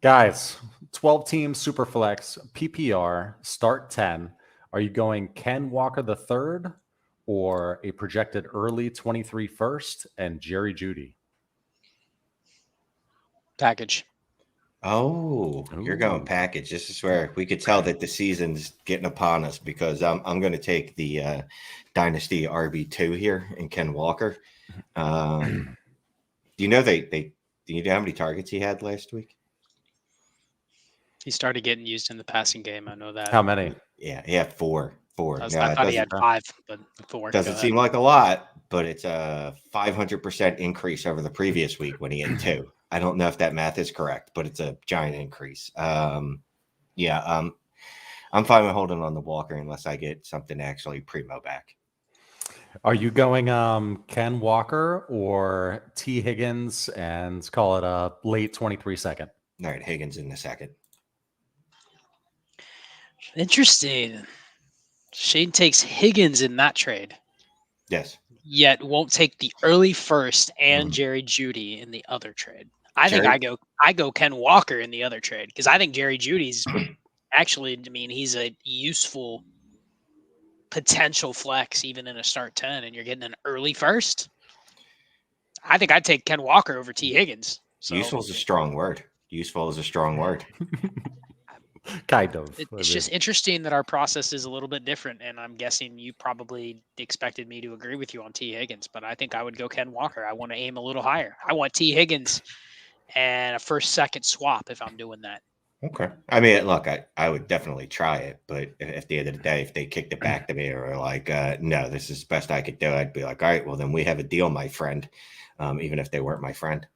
Guys, 12 team Superflex PPR start 10. Are you going Ken Walker the third or a projected early 23 first and Jerry Judy? Package. Oh, you're going Ooh. package. This is where we could tell that the season's getting upon us because I'm going to take the Dynasty RB2 here in Ken Walker. Do you know do you know how many targets he had last week? He started getting used in the passing game. I know that. How many? Yeah, he had four. I Now, it thought he had doesn't 5, but 4. Go doesn't ahead. seem like a lot, but it's a 500% increase over the previous week when he had 2. I don't know if that math is correct, but it's a giant increase. Yeah, I'm fine with holding on the Walker unless I get something actually primo back. Are you going Ken Walker or T Higgins and call it a late 23 second? All right, Higgins in the second. Interesting. Shane takes Higgins in that trade, Yes. yet won't take the early first and Jerry Judy in the other trade. I think I go Ken Walker in the other trade because I think Jerry Judy's actually, I mean, he's a useful potential flex even in a start 10, and you're getting an early first. I think I'd take Ken Walker over T Higgins. So useful is a strong word. Useful is a strong word. Kind of. It's just interesting that our process is a little bit different, and I'm guessing you probably expected me to agree with you on T Higgins, but I think I would go Ken Walker. I want to aim a little higher. I want T Higgins and a first-second swap if I'm doing that. Okay. I mean, look, I would definitely try it, but at the end of the day, if they kicked it back to me or were like, no, this is the best I could do, I'd be like, all right, well, then we have a deal, my friend, even if they weren't my friend.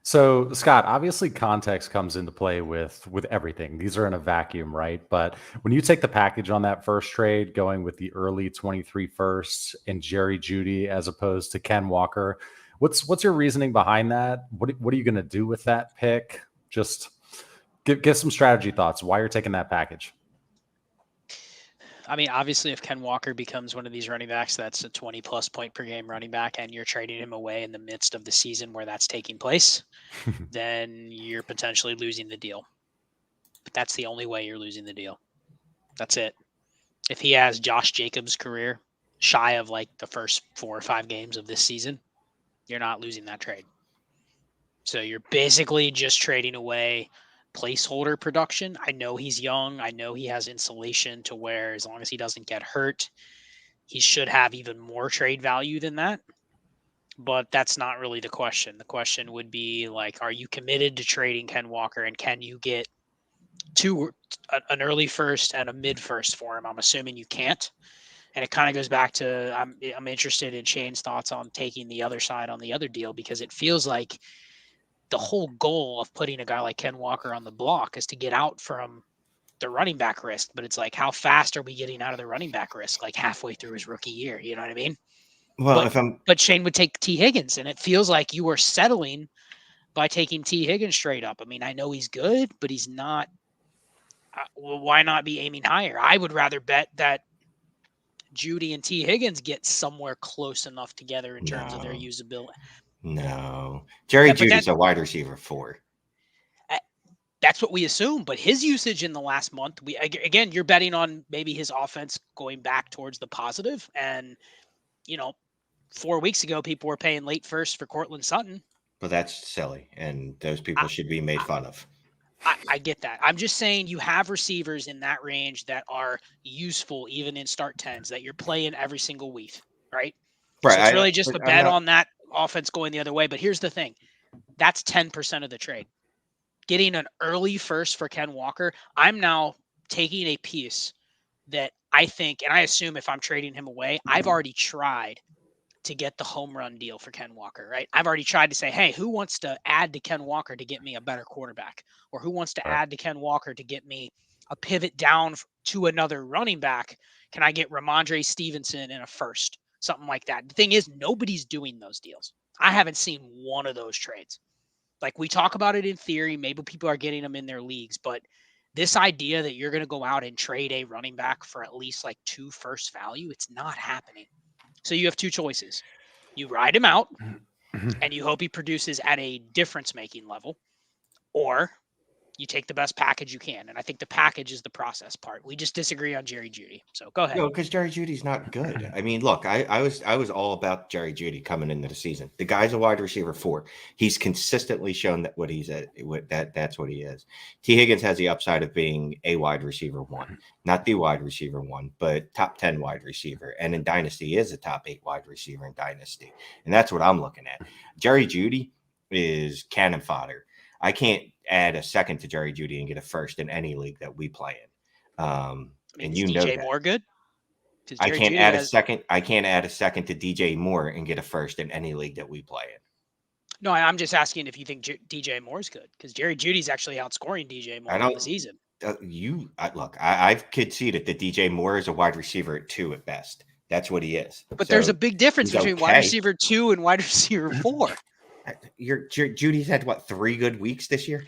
So, Scott, obviously context comes into play with everything. These are in a vacuum, right? But when you take the package on that first trade, going with the early 23 first and Jerry Judy as opposed to Ken Walker, what's your reasoning behind that? What are you going to do with that pick? Just give some strategy thoughts. Why you're taking that package? I mean, obviously, if Ken Walker becomes one of these running backs that's a 20-plus point per game running back and you're trading him away in the midst of the season where that's taking place, then you're potentially losing the deal. But that's the only way you're losing the deal. That's it. If he has Josh Jacobs' career shy of like the first 4 or 5 games of this season, you're not losing that trade. So you're basically just trading away placeholder production. I know he's young. I know he has insulation to where as long as he doesn't get hurt, he should have even more trade value than that. But that's not really the question. The question would be like, are you committed to trading Ken Walker, and can you get an early first and a mid first for him? I'm assuming you can't. And it kind of goes back to I'm interested in Shane's thoughts on taking the other side on the other deal, because it feels like the whole goal of putting a guy like Ken Walker on the block is to get out from the running back risk. But it's like, how fast are we getting out of the running back risk? Like halfway through his rookie year, you know what I mean? Well, but Shane would take T Higgins, and it feels like you are settling by taking T Higgins straight up. I mean, I know he's good, but he's not. Well, why not be aiming higher? I would rather bet that Judy and T Higgins get somewhere close enough together in terms of their usability. No, Jerry Judy's a wide receiver 4. That's what we assume, but his usage in the last month, again, you're betting on maybe his offense going back towards the positive. And, 4 weeks ago, people were paying late first for Cortland Sutton. But that's silly, and those people should be made fun of. I get that. I'm just saying you have receivers in that range that are useful even in start 10s that you're playing every single week, right? Right. So it's really just a bet on that offense going the other way. But here's the thing. That's 10% of the trade. Getting an early first for Ken Walker, I'm now taking a piece that I think, and I assume if I'm trading him away, I've already tried to get the home run deal for Ken Walker, right? I've already tried to say, hey, who wants to add to Ken Walker to get me a better quarterback? Or who wants to add to Ken Walker to get me a pivot down to another running back? Can I get Ramondre Stevenson in a first? Something like that. The thing is, nobody's doing those deals. I haven't seen one of those trades. Like, we talk about it in theory, maybe people are getting them in their leagues, but this idea that you're going to go out and trade a running back for at least like 2 first value, it's not happening. So you have 2 choices. You ride him out and you hope he produces at a difference-making level, or you take the best package you can. And I think the package is the process part. We just disagree on Jerry Jeudy. So go ahead. No, because Jerry Judy's not good. I mean, look, I was all about Jerry Jeudy coming into the season. The guy's a wide receiver 4. He's consistently shown that what he's at. That's what he is. T. Higgins has the upside of being a wide receiver 1, not the wide receiver 1, but top 10 wide receiver. And in Dynasty, he is a top 8 wide receiver in Dynasty, and that's what I'm looking at. Jerry Jeudy is cannon fodder. I can't add a second to Jerry Jeudy and get a first in any league that we play in. And you know DJ that. Moore good? I can't add a second. I can't add a second to DJ Moore and get a first in any league that we play in. No, I'm just asking if you think DJ Moore's good, because Jerry Judy's actually outscoring DJ Moore in the season. Look, I've conceded that DJ Moore is a wide receiver at 2 at best. That's what he is. But there's a big difference between wide receiver 2 and wide receiver 4. Judy's had what, 3 good weeks this year?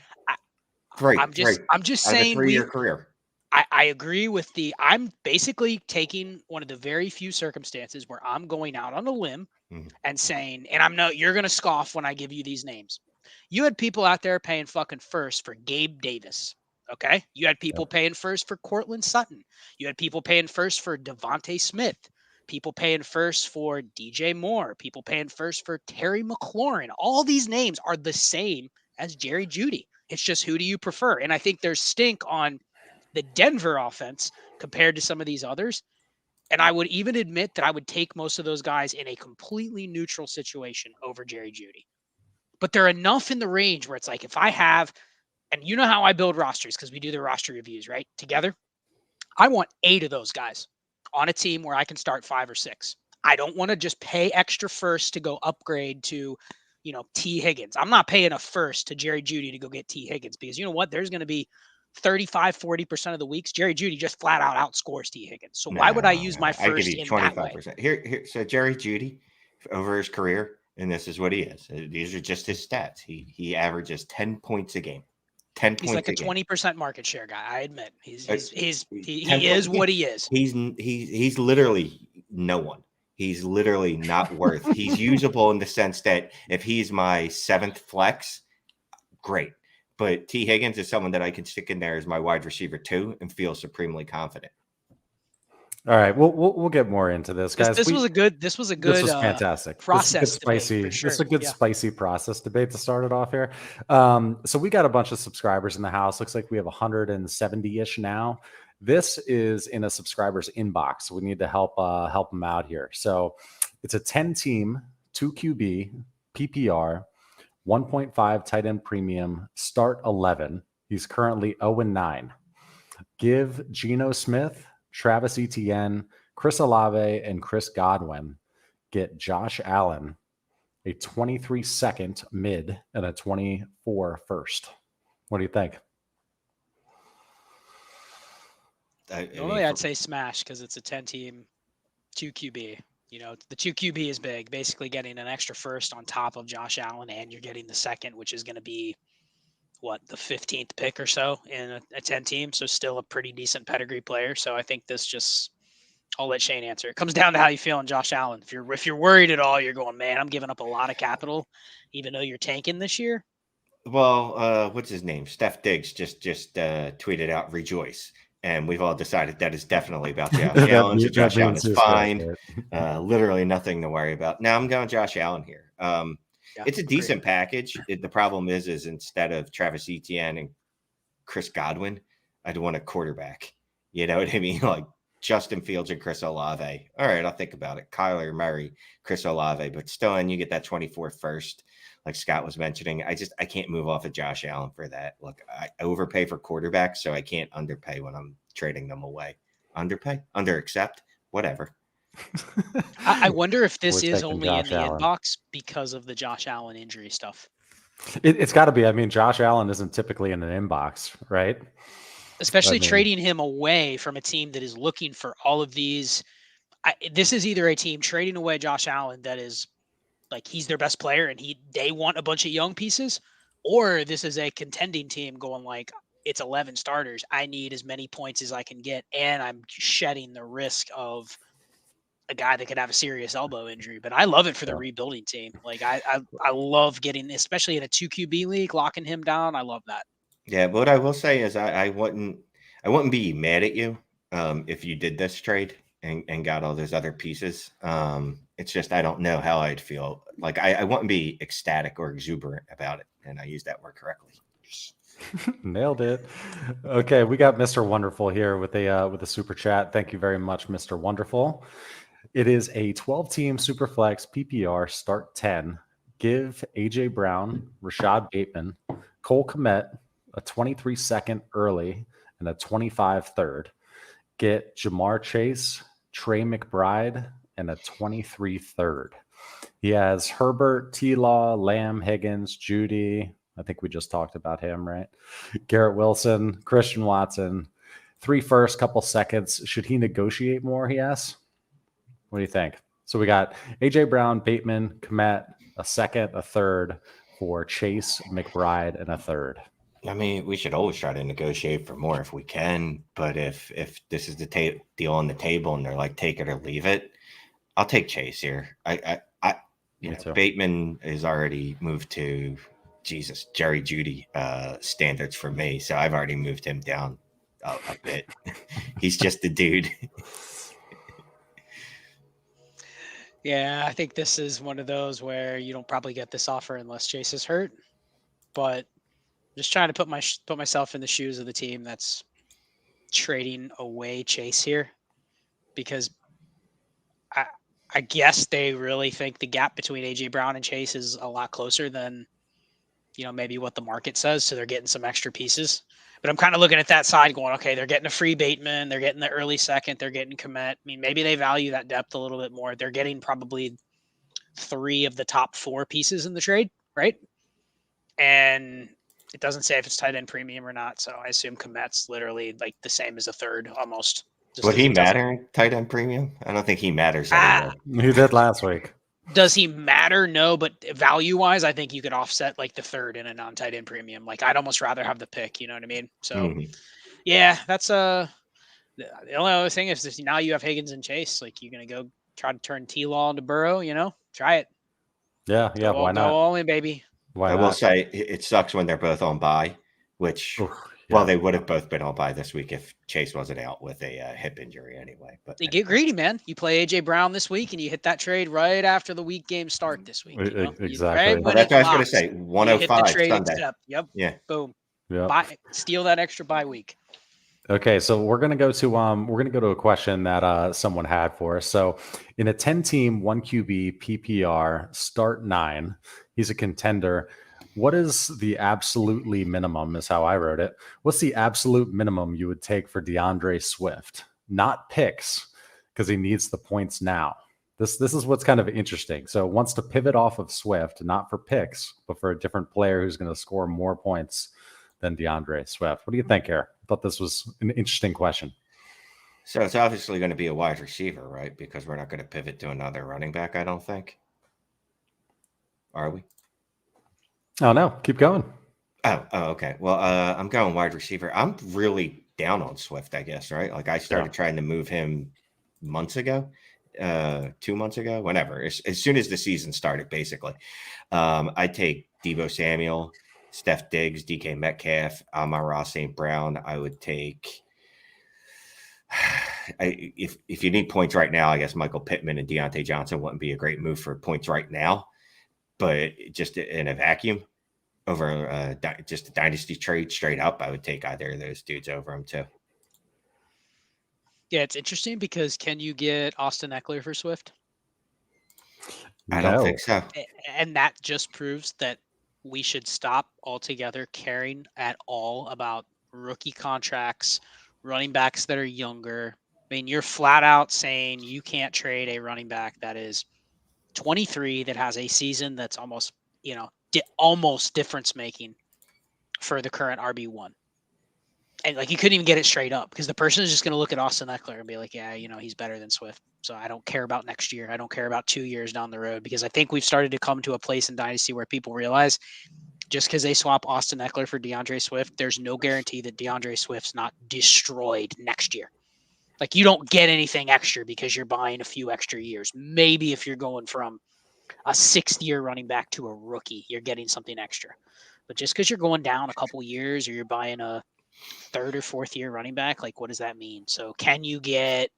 3. I'm just saying, 3-year career. I agree with I'm basically taking one of the very few circumstances where I'm going out on a limb and saying, and you're going to scoff when I give you these names. You had people out there paying fucking first for Gabe Davis. Okay. You had people paying first for Cortland Sutton. You had people paying first for Devontae Smith, people paying first for DJ Moore, people paying first for Terry McLaurin. All these names are the same as Jerry Jeudy. It's just, who do you prefer? And I think there's stink on the Denver offense compared to some of these others. And I would even admit that I would take most of those guys in a completely neutral situation over Jerry Jeudy. But they're enough in the range where it's like, if I have, and you know how I build rosters because we do the roster reviews, right? Together. I want 8 of those guys on a team where I can start 5 or 6. I don't want to just pay extra first to go upgrade to, T. Higgins. I'm not paying a first to Jerry Jeudy to go get T. Higgins, because you know what? There's going to be 35-40% of the weeks Jerry Jeudy just flat out outscores T. Higgins. So why would I use my first in 25%. That way? Here, so Jerry Jeudy over his career, and this is what he is. These are just his stats. He averages 10 points a game. 10 points. He's like a 20% market share guy. I admit he is what he is. He's literally no one. He's literally not worth. He's usable in the sense that if he's my 7th flex, great. But T. Higgins is someone that I can stick in there as my wide receiver 2 and feel supremely confident. All right, we'll get more into this, guys. This was fantastic process. This is a good spicy process debate to start it off here. So we got a bunch of subscribers in the house. Looks like we have 170-ish now. This is in a subscriber's inbox. So we need to help them out here. So it's a 10-team, 2 QB, PPR, 1.5 tight end premium, start 11. He's currently 0-9. Give Geno Smith, Travis Etienne, Chris Olave, and Chris Godwin. Get Josh Allen, a 23 second mid, and a 24 first. What do you think? Normally I'd say smash because it's a 10-team, 2 QB. The 2 QB is big, basically getting an extra first on top of Josh Allen, and you're getting the second, which is going to be the 15th pick or so in a 10 team. So still a pretty decent pedigree player. So I think I'll let Shane answer. It comes down to how you feel on Josh Allen. If you're worried at all, you're going, man, I'm giving up a lot of capital, even though you're tanking this year. Well, what's his name? Steph Diggs just tweeted out rejoice. And we've all decided that is definitely about Josh Allen. So Josh Allen is fine. Literally nothing to worry about. Now I'm going Josh Allen here. It's a decent package. The problem is instead of Travis Etienne and Chris Godwin, I'd want a quarterback. You know what I mean? Like Justin Fields and Chris Olave. All right, I'll think about it. Kyler Murray, Chris Olave. But still, and you get that 24 first, like Scott was mentioning. I can't move off of Josh Allen for that. Look, I overpay for quarterbacks, so I can't underpay when I'm trading them away. Underpay? Under-accept? Whatever. I wonder if this is only in the inbox because of the Josh Allen injury stuff. It's got to be. I mean, Josh Allen isn't typically in an inbox, right? Especially trading him away from a team that is looking for all of these. This is either a team trading away Josh Allen that is like he's their best player and they want a bunch of young pieces, or this is a contending team going like, it's 11 starters. I need as many points as I can get, and I'm shedding the risk of a guy that could have a serious elbow injury. But I love it for the rebuilding team. Like I love getting, especially in a 2 QB league, locking him down. I love that. Yeah, what I will say is I wouldn't be mad at you if you did this trade and got all those other pieces. It's just I don't know how I'd feel. Like I wouldn't be ecstatic or exuberant about it, and I used that word correctly. Nailed it. Okay, we got Mr. Wonderful here with a super chat. Thank you very much, Mr. Wonderful. It is a 12-team Superflex PPR start 10. Give AJ Brown, Rashad Bateman, Cole Kmet a 23-second early and a 25 third. Get Jamar Chase, Trey McBride, and a 23 third. He has Herbert, T-Law, Lamb, Higgins, Judy. I think we just talked about him, right? Garrett Wilson, Christian Watson, 3 first, couple seconds. Should he negotiate more, he asks? What do you think? So we got AJ Brown, Bateman, Kmet, a second, a third for Chase, McBride, and a third. I mean, we should always try to negotiate for more if we can. But if this is the deal on the table and they're like, take it or leave it, I'll take Chase here. Bateman is already moved to Jerry Judy standards for me. So I've already moved him down a bit. He's just a dude. Yeah, I think this is one of those where you don't probably get this offer unless Chase is hurt. But just trying to put myself in the shoes of the team that's trading away Chase here, because I guess they really think the gap between AJ Brown and Chase is a lot closer than, maybe what the market says. So they're getting some extra pieces. But I'm kind of looking at that side going, okay, they're getting a free Bateman. They're getting the early second. They're getting Kmet. I mean, maybe they value that depth a little bit more. They're getting probably 3 of the top 4 pieces in the trade, right? And it doesn't say if it's tight end premium or not. So I assume Kmet's literally like the same as a third almost. Would he matter in tight end premium? I don't think he matters anymore. He did last week. Does he matter? No, but value-wise, I think you could offset like the third in a non-tight end premium. Like I'd almost rather have the pick, you know what I mean? So, yeah, that's the only other thing is now you have Higgins and Chase. Like you're going to go try to turn T-Law into Burrow, try it. Yeah, why not? Go all in, baby. I will say it sucks when they're both on bye, which... Well, they would have both been on bye this week if Chase wasn't out with a hip injury anyway. But they get greedy, man. You play AJ Brown this week, and you hit that trade right after the week game start this week. Exactly. Well, that's what I was going to say. 105 Sunday. Yep. Yeah. Boom. Yep. Steal that extra bye week. Okay, so we're gonna go to a question that someone had for us. So, in a 10-team 1 QB PPR start 9, he's a contender. What is the absolutely minimum, is how I wrote it. What's the absolute minimum you would take for DeAndre Swift? Not picks, because he needs the points now. This is what's kind of interesting. So wants to pivot off of Swift, not for picks, but for a different player who's going to score more points than DeAndre Swift. What do you think here? I thought this was an interesting question. So it's obviously going to be a wide receiver, right? Because we're not going to pivot to another running back, I don't think. Are we? Oh, no. Keep going. Oh, okay. Well, I'm going wide receiver. I'm really down on Swift, I guess, right? Like I started trying to move him months ago, 2 months ago, whenever. As soon as the season started, basically. I take Deebo Samuel, Steph Diggs, DK Metcalf, Amon-Ra St. Brown. I would take... if you need points right now, I guess Michael Pittman and Deontay Johnson wouldn't be a great move for points right now. But just in a vacuum, over just a dynasty trade straight up, I would take either of those dudes over him too. Yeah, it's interesting because can you get Austin Eckler for Swift? I don't think so. And that just proves that we should stop altogether caring at all about rookie contracts, running backs that are younger. I mean, you're flat out saying you can't trade a running back that is 23 that has a season that's almost, almost difference making for the current RB1. And like you couldn't even get it straight up because the person is just going to look at Austin Eckler and be like, yeah, he's better than Swift. So I don't care about next year. I don't care about 2 years down the road because I think we've started to come to a place in Dynasty where people realize just because they swap Austin Eckler for DeAndre Swift, there's no guarantee that DeAndre Swift's not destroyed next year. Like you don't get anything extra because you're buying a few extra years. Maybe if you're going from a 6th-year running back to a rookie, you're getting something extra. But just because you're going down a couple years or you're buying a 3rd or 4th-year running back, like what does that mean? So can you get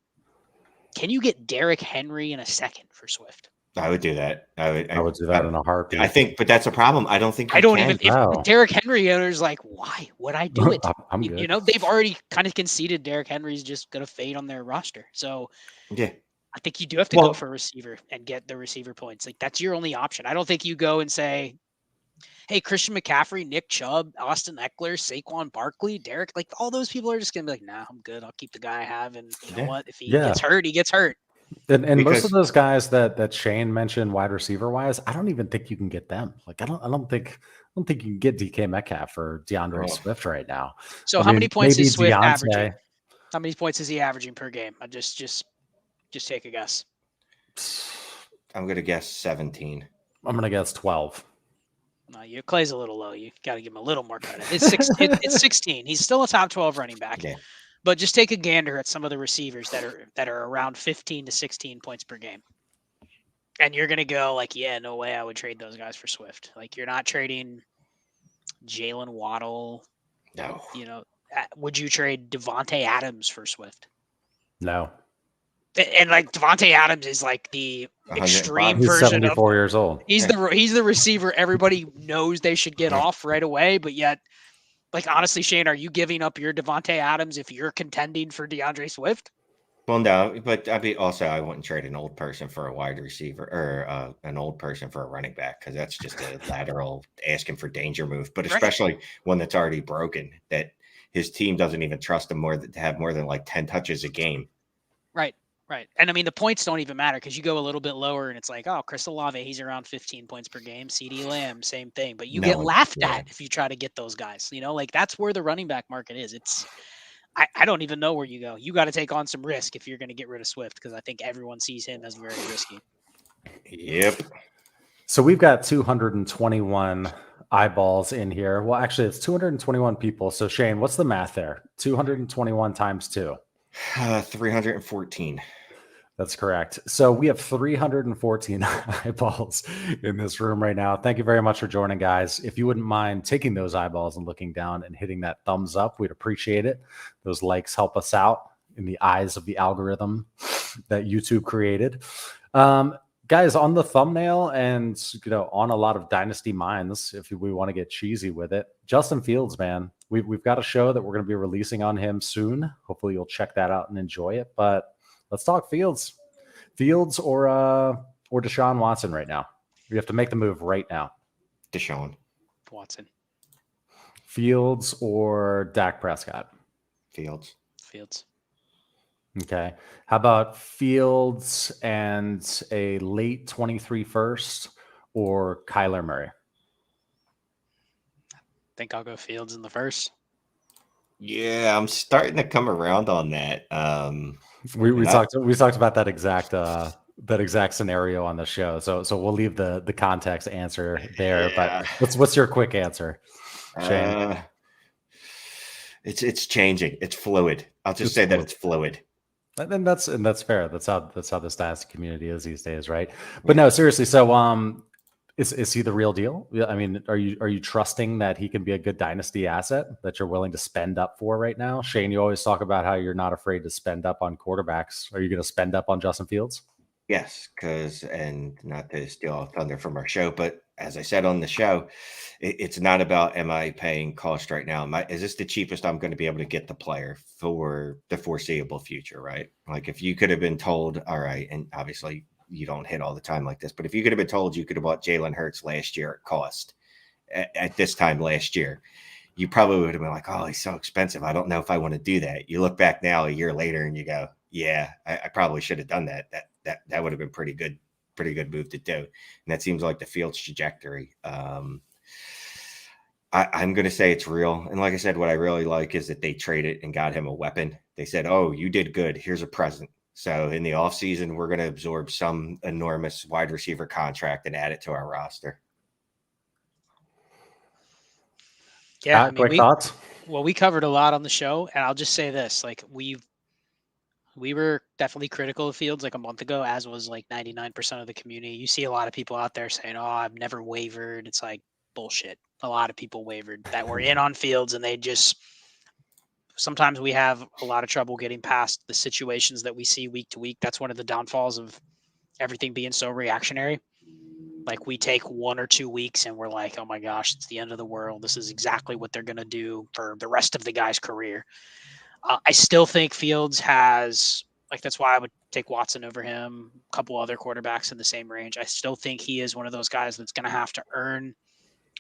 Derrick Henry in a second for Swift? I would do that. I would do that in a heartbeat. I think, but that's a problem. I don't think I don't can. even if No. Derrick Henry owners like, why would I do it? I'm good. You know, they've already kind of conceded Derrick Henry's just gonna fade on their roster. So Yeah. I think you do have to go for a receiver and get the receiver points. Like that's your only option. I don't think you go and say, hey, Christian McCaffrey, Nick Chubb, Austin Eckler, Saquon Barkley, Derek, like all those people are just gonna be like, nah, I'm good. I'll keep the guy I have. And you know what? If he gets hurt, he gets hurt. And most of those guys that Shane mentioned wide receiver wise, I don't even think you can get them. Like I don't think you can get DK Metcalf or DeAndre Swift right now. So how many points is Swift averaging? Deontay. How many points is he averaging per game? I just take a guess. I'm gonna guess 17. I'm gonna guess 12. No, your Clay's a little low. You got to give him a little more credit. It's 16. He's still a top 12 running back. Yeah. But just take a gander at some of the receivers that are around 15 to 16 points per game. And you're going to go like, yeah, no way I would trade those guys for Swift. Like you're not trading Jalen Waddle. No. You know, would you trade Devontae Adams for Swift? No. And like Devontae Adams is like the extreme He's version 74 years old. He's the receiver everybody knows they should get off right away, but yet, like honestly, Shane, are you giving up your Devontae Adams if you're contending for DeAndre Swift? Well, no, but I wouldn't trade an old person for a wide receiver or an old person for a running back because that's just a lateral asking for danger move. But especially one that's already broken, that his team doesn't even trust him to have more than like 10 touches a game. Right. Right. And I mean, the points don't even matter because you go a little bit lower and it's like, oh, Chris Olave, he's around 15 points per game. CD Lamb, same thing. But you get laughed at if you try to get those guys. You know, like that's where the running back market is. I don't even know where you go. You got to take on some risk if you're going to get rid of Swift because I think everyone sees him as very risky. Yep. So we've got 221 eyeballs in here. Well, actually, it's 221 people. So Shane, what's the math there? 221 times 2. 314. That's correct. So we have 314 eyeballs in this room right now. Thank you very much for joining, guys. If you wouldn't mind taking those eyeballs and looking down and hitting that thumbs up, we'd appreciate it. Those likes help us out in the eyes of the algorithm that YouTube created. Guys, on the thumbnail and on a lot of Dynasty minds, if we want to get cheesy with it, Justin Fields, man, we've got a show that we're going to be releasing on him soon. Hopefully you'll check that out and enjoy it. But let's talk Fields or Deshaun Watson right now. We have to make the move right now. Deshaun Watson. Fields or Dak Prescott. Fields. Okay. How about Fields and a late 23 first or Kyler Murray? I think I'll go Fields in the first. Yeah, I'm starting to come around on that. We talked about that exact scenario on the show. So we'll leave the context answer there. Yeah. But what's your quick answer, Shane? It's changing. It's fluid. I'll just say that it's fluid. And that's fair. That's how this Dynasty community is these days, right? But no, seriously. So is he the real deal? I mean, are you trusting that he can be a good Dynasty asset that you're willing to spend up for right now? Shane, you always talk about how you're not afraid to spend up on quarterbacks. Are you going to spend up on Justin Fields? Yes, and not to steal thunder from our show, but as I said on the show, it's not about am I paying cost right now? Is this the cheapest I'm going to be able to get the player for the foreseeable future, right? Like if you could have been told, all right, and obviously you don't hit all the time like this, but if you could have been told you could have bought Jalen Hurts last year at cost at this time last year, you probably would have been like, oh, he's so expensive. I don't know if I want to do that. You look back now a year later and you go, yeah, I probably should have done that. That would have been pretty good move to do. And that seems like the Fields trajectory. I'm going to say it's real. And like I said, what I really like is that they traded and got him a weapon. They said, oh, you did good. Here's a present. So in the offseason, we're going to absorb some enormous wide receiver contract and add it to our roster. Yeah. Quick thoughts? Well, we covered a lot on the show, and I'll just say this. Like, we've We were definitely critical of Fields like a month ago, as was like 99% of the community. You see a lot of people out there saying, "Oh, I've never wavered." It's like bullshit. A lot of people wavered that were in on Fields, and they just sometimes we have a lot of trouble getting past the situations that we see week to week. That's one of the downfalls of everything being so reactionary. Like we take 1 or 2 weeks and we're like, oh my gosh, it's the end of the world. This is exactly what they're going to do for the rest of the guy's career. I still think Fields has, like, that's why I would take Watson over him, a couple other quarterbacks in the same range. I still think he is one of those guys that's going to have to earn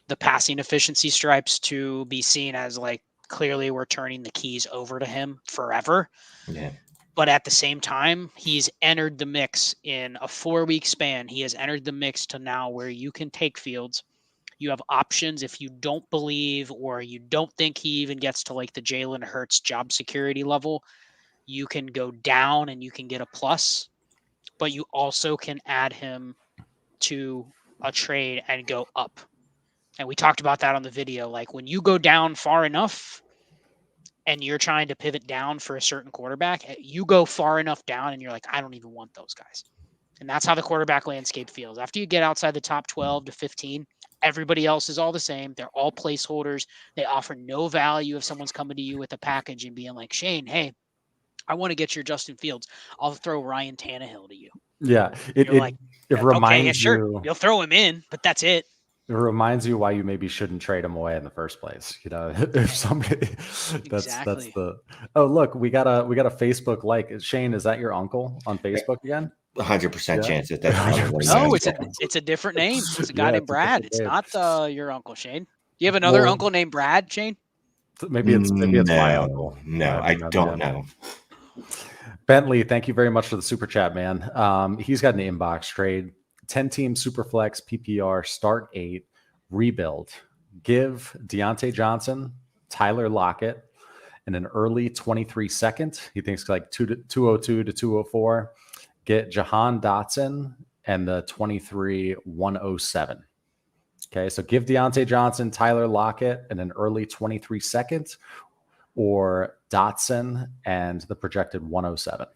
the passing efficiency stripes to be seen as like, clearly we're turning the keys over to him forever. Yeah. But at the same time, he's entered the mix in a 4-week span. He has entered the mix to now where you can take Fields. You have options if you don't believe or you don't think he even gets to like the Jalen Hurts job security level. You can go down and you can get a plus, but you also can add him to a trade and go up. And we talked about that on the video. Like when you go down far enough, and you're trying to pivot down for a certain quarterback, you go far enough down and you're like, I don't even want those guys. And that's how the quarterback landscape feels. After you get outside the top 12 to 15, everybody else is all the same. They're all placeholders. They offer no value if someone's coming to you with a package and being like, Shane, hey, I want to get your Justin Fields. I'll throw Ryan Tannehill to you. Yeah. You're like, it okay, reminds yeah, sure. you. You'll throw him in, but that's it. It reminds you why you maybe shouldn't trade him away in the first place. You know, if somebody that's the oh look, we got a Facebook like. Shane, is that your uncle on Facebook again? 100% chance that that's no, it's a different name. It's a guy named Brad. It's not your uncle Shane. Do you have another uncle named Brad, Shane? Maybe it's my uncle. No, I don't know. Bentley, thank you very much for the super chat, man. He's got an inbox trade. 10-team Superflex PPR start 8 rebuild. Give Deontay Johnson, Tyler Lockett, and an early 23 second. He thinks like 202 to 204. Get Jahan Dotson and the 23 107. Okay, so give Deontay Johnson, Tyler Lockett, and an early 23 second, or Dotson and the projected 107.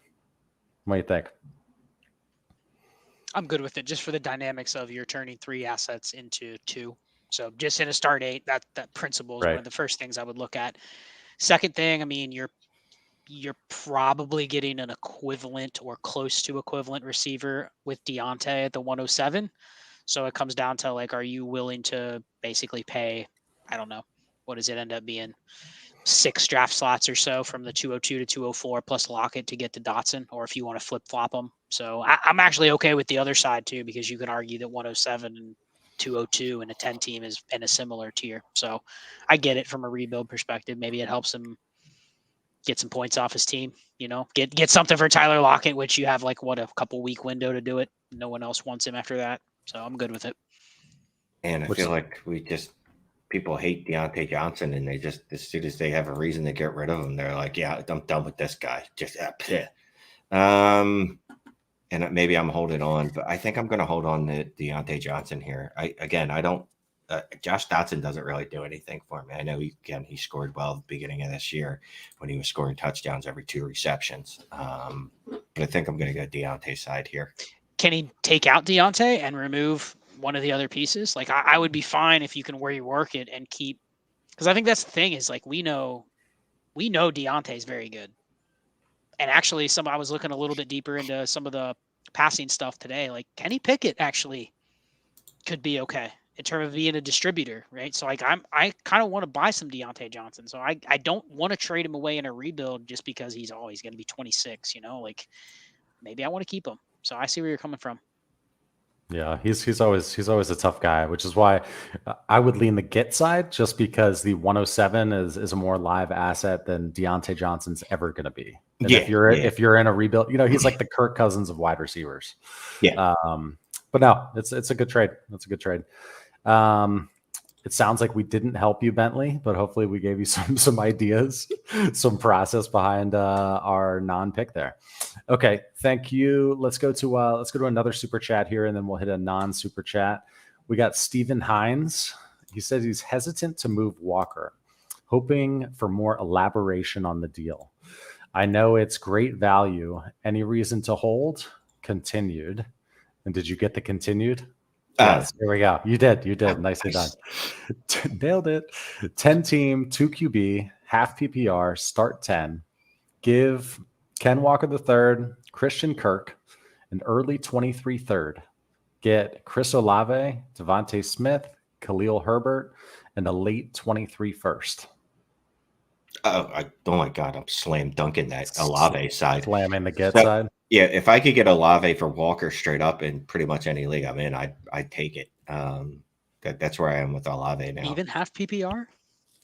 What do you think? I'm good with it, just for the dynamics of you're turning 3 assets into 2. So just in a start 8, that principle is one of the first things I would look at. Second thing, I mean, you're probably getting an equivalent or close to equivalent receiver with Deontay at the 107. So it comes down to like, are you willing to basically pay, I don't know, what does it end up being? 6 draft slots or so from the 202 to 204 plus Lockett to get to Dotson, or if you want to flip flop them. So I'm actually okay with the other side too, because you can argue that 107 and 202 and a 10 team is in a similar tier. So I get it from a rebuild perspective. Maybe it helps him get some points off his team, you know, get something for Tyler Lockett, which you have like a couple week window to do it. No one else wants him after that. So I'm good with it. And I feel like people hate Deontay Johnson, and they just, as soon as they have a reason to get rid of him, they're like, yeah, I'm done with this guy. Just and maybe I'm holding on, but I think I'm going to hold on to Deontay Johnson here. I don't. Josh Dotson doesn't really do anything for me. I know he scored well at the beginning of this year when he was scoring touchdowns every 2 receptions. But I think I'm going to go Deontay side here. Can he take out Deontay and remove one of the other pieces? Like I would be fine if you can rework it and keep, because I think that's the thing is like we know Deontay is very good. And actually I was looking a little bit deeper into some of the passing stuff today. Like Kenny Pickett actually could be okay in terms of being a distributor, right? So like I kind of want to buy some Deontay Johnson. So I don't want to trade him away in a rebuild just because he's always going to be 26, you know, like maybe I want to keep him. So I see where you're coming from. Yeah, he's always a tough guy, which is why I would lean the get side, just because the 107 is a more live asset than Deontay Johnson's ever going to be. And if you're in a rebuild, you know, he's like the Kirk Cousins of wide receivers. Yeah. But no, it's a good trade. It's a good trade. It sounds like we didn't help you, Bentley, but hopefully we gave you some ideas, some process behind our non-pick there. Okay, thank you. Let's go to another super chat here, and then we'll hit a non-super chat. We got Stephen Hines. He says he's hesitant to move Walker, hoping for more elaboration on the deal. I know it's great value. Any reason to hold? Continued. And did you get the continued? Yes, here we go. You did. Nicely done. Nailed it. 10-team, 2 QB, half PPR, start 10. Give Ken Walker the third, Christian Kirk, an early 23 third. Get Chris Olave, Devontae Smith, Khalil Herbert, and a late 23 first. Oh my God, I'm slam dunking that Olave side. Slamming the get side. Yeah, if I could get Olave for Walker straight up in pretty much any league I'm in, I'd take it. That's where I am with Olave now. Even half PPR?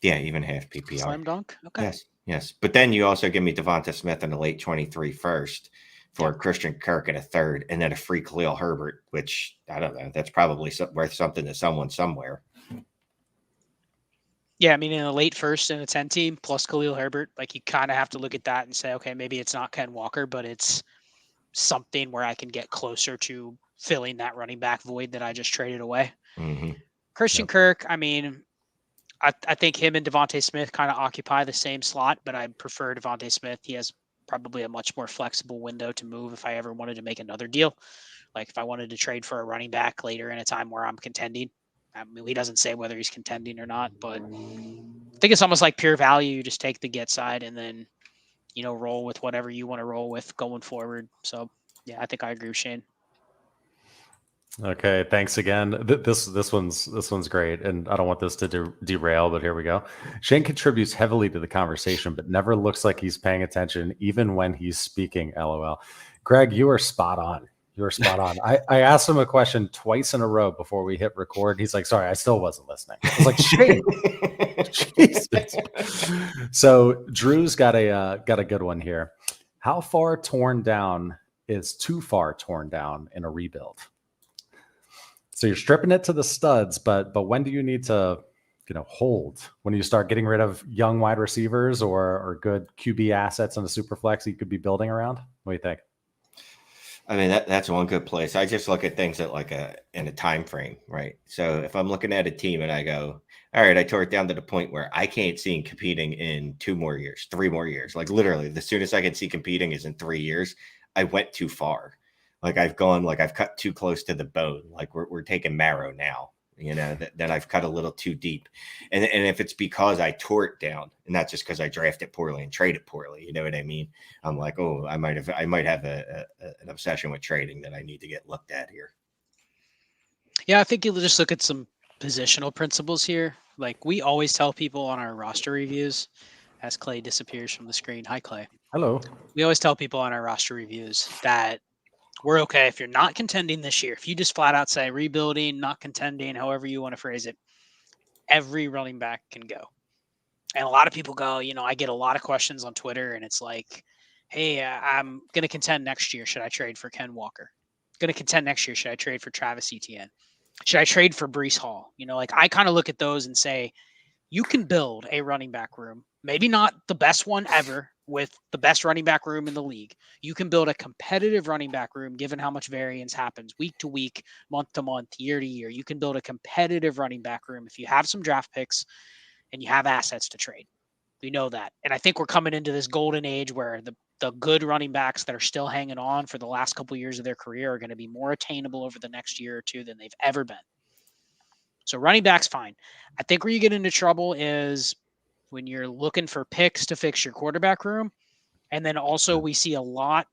Yeah, even half PPR. Slam dunk? Okay. Yes. But then you also give me Devonta Smith in the late 23 first for Christian Kirk in a third, and then a free Khalil Herbert, which I don't know. That's probably worth something to someone somewhere. Yeah, I mean, in a late first and a 10 team plus Khalil Herbert, like you kind of have to look at that and say, okay, maybe it's not Ken Walker, but it's something where I can get closer to filling that running back void that I just traded away. Mm-hmm. Christian Kirk, I mean, I think him and Devontae Smith kind of occupy the same slot, but I prefer Devontae Smith. He has probably a much more flexible window to move if I ever wanted to make another deal. Like if I wanted to trade for a running back later in a time where I'm contending. I mean, he doesn't say whether he's contending or not, but I think it's almost like pure value. You just take the get side and then, roll with whatever you want to roll with going forward. So, yeah, I think I agree with Shane. Okay, thanks again. This one's great, and I don't want this to derail, but here we go. Shane contributes heavily to the conversation, but never looks like he's paying attention, even when he's speaking. LOL. Greg, you are spot on. I asked him a question twice in a row before we hit record. He's like, "Sorry, I still wasn't listening." I was like, "Shane." Jesus. So Drew's got a good one here. How far torn down is too far torn down in a rebuild? So you're stripping it to the studs, but when do you need to, hold? When you start getting rid of young wide receivers or good QB assets on the super flex you could be building around? What do you think? I mean, that's one good place. I just look at things at in a time frame, right? So if I'm looking at a team and I go, all right, I tore it down to the point where I can't see competing in 2 more years, 3 more years. Like literally, the soonest I can see competing is in 3 years. I went too far. Like I've cut too close to the bone. Like we're taking marrow now, then I've cut a little too deep. And if it's because I tore it down and not just because I drafted poorly and traded poorly, you know what I mean? I'm like, oh, I might have an obsession with trading that I need to get looked at here. Yeah, I think you'll just look at some positional principles here. Like we always tell people on our roster reviews, as Clay disappears from the screen. Hi, Clay. Hello. We always tell people on our roster reviews that we're okay if you're not contending this year. If you just flat out say rebuilding, not contending, however you want to phrase it, every running back can go. And a lot of people go, I get a lot of questions on Twitter and it's like, hey, I'm going to contend next year. Should I trade for Ken Walker? Going to contend next year. Should I trade for Travis Etienne? Should I trade for Breece Hall? I kind of look at those and say, you can build a running back room, maybe not the best one ever with the best running back room in the league. You can build a competitive running back room given how much variance happens week to week, month to month, year to year. You can build a competitive running back room if you have some draft picks and you have assets to trade. We know that. And I think we're coming into this golden age where the good running backs that are still hanging on for the last couple of years of their career are going to be more attainable over the next year or two than they've ever been. So running back's fine. I think where you get into trouble is when you're looking for picks to fix your quarterback room. And then also we see a lot.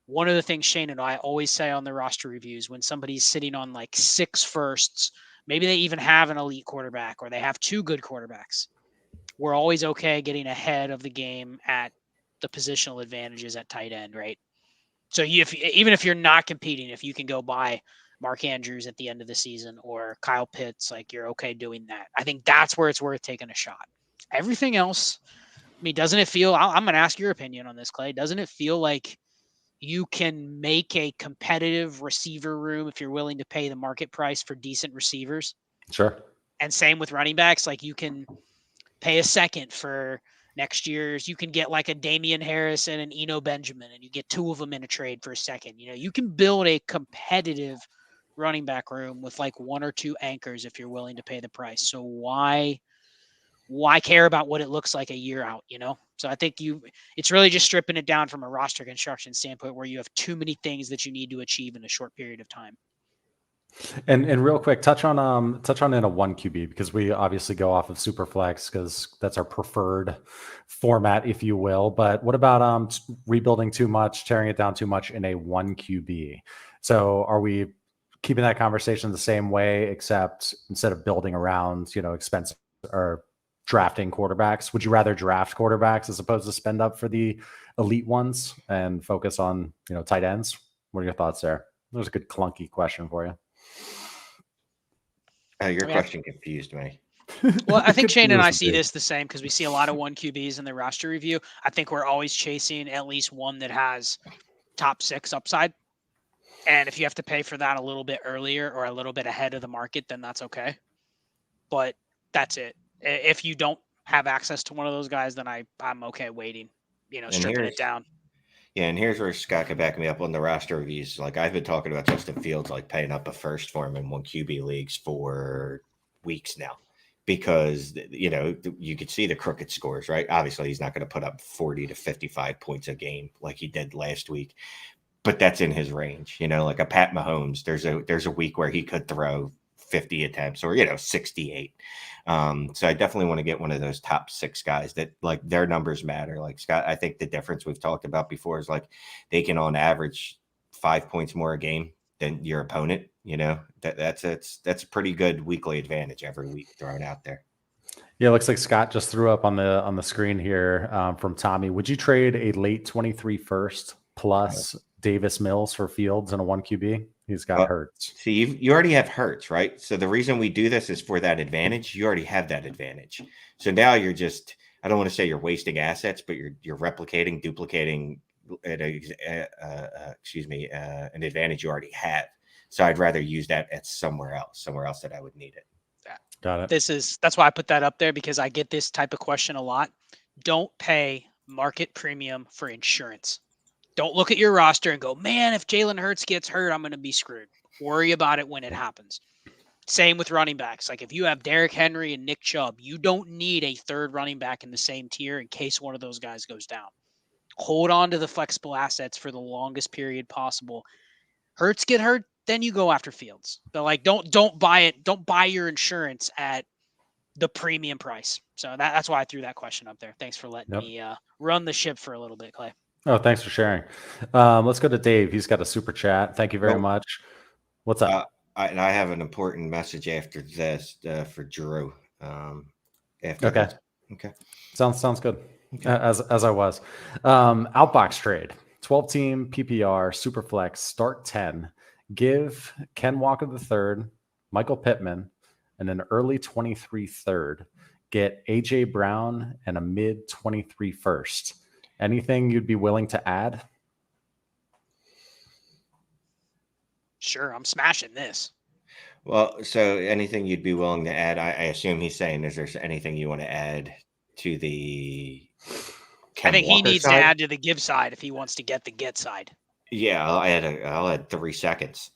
One of the things Shane and I always say on the roster reviews, when somebody's sitting on like 6 firsts, maybe they even have an elite quarterback or they have 2 good quarterbacks. We're always okay getting ahead of the game at the positional advantages at tight end, right? So even if you're not competing, if you can go buy Mark Andrews at the end of the season or Kyle Pitts, like you're okay doing that. I think that's where it's worth taking a shot. Everything else, I mean, doesn't it feel, I'm going to ask your opinion on this, Clay. Doesn't it feel like you can make a competitive receiver room if you're willing to pay the market price for decent receivers? Sure. And same with running backs. Like you can pay a second for next year's. You can get like a Damian Harris and an Eno Benjamin, and you get 2 of them in a trade for a second. You can build a competitive running back room with like 1 or 2 anchors if you're willing to pay the price. So why why care about what it looks like a year out, So I think it's really just stripping it down from a roster construction standpoint where you have too many things that you need to achieve in a short period of time. And real quick, touch on in a 1 QB, because we obviously go off of Superflex because that's our preferred format, if you will. But what about rebuilding too much, tearing it down too much in a 1 QB? So are we keeping that conversation the same way, except instead of building around, expensive or drafting quarterbacks, would you rather draft quarterbacks as opposed to spend up for the elite ones and focus on, tight ends? What are your thoughts there? That was a good clunky question for you. Your question confused me. Well, I think Shane and I see this the same because we see a lot of 1 QBs in the roster review. I think we're always chasing at least one that has top 6 upside. And if you have to pay for that a little bit earlier or a little bit ahead of the market, then that's okay. But that's it. If you don't have access to one of those guys, then I'm okay waiting, stripping it down. Yeah, and here's where Scott can back me up on the roster reviews. Like, I've been talking about Justin Fields, like paying up a first for him in 1 QB leagues for weeks now, because, you could see the crooked scores, right? Obviously, he's not going to put up 40 to 55 points a game like he did last week, but that's in his range. Like a Pat Mahomes, there's a week where he could throw 50 attempts or 68. So I definitely want to get one of those top 6 guys that, like, their numbers matter. Like Scott, I think the difference we've talked about before is, like, they can on average 5 points more a game than your opponent. That's a pretty good weekly advantage every week thrown out there. Yeah, it looks like Scott just threw up on the screen here from Tommy. Would you trade a late 23 first plus Davis Mills for Fields in a 1 QB? He's got Hurts. See, you already have Hurts, right? So the reason we do this is for that advantage. You already have that advantage. So now you're just, I don't want to say you're wasting assets, but you're replicating, duplicating an advantage you already have. So I'd rather use that at somewhere else that I would need it. Got it. That's why I put that up there, because I get this type of question a lot. Don't pay market premium for insurance. Don't look at your roster and go, man, if Jalen Hurts gets hurt, I'm going to be screwed. Worry about it when it happens. Same with running backs. Like, if you have Derrick Henry and Nick Chubb, you don't need a third running back in the same tier in case one of those guys goes down. Hold on to the flexible assets for the longest period possible. Hurts get hurt, then you go after Fields. But, like, don't buy it. Don't buy your insurance at the premium price. So that's why I threw that question up there. Thanks for letting me run the ship for a little bit, Clay. Oh, thanks for sharing. Let's go to Dave. He's got a super chat. Thank you very much. What's up? I have an important message after this for Drew. Okay. Okay. Sounds good. Okay. As I was. Outbox trade. 12-team PPR, Superflex, start 10. Give Ken Walker III, Michael Pittman, and an early 23 third. Get AJ Brown and a mid 23 first. Anything you'd be willing to add? Sure, I'm smashing this. Well, so anything you'd be willing to add, I assume he's saying, is there anything you want to add to the Ken I think Walker he needs side? to add to the give side if he wants to get the get side. Yeah, I'll add 3 seconds.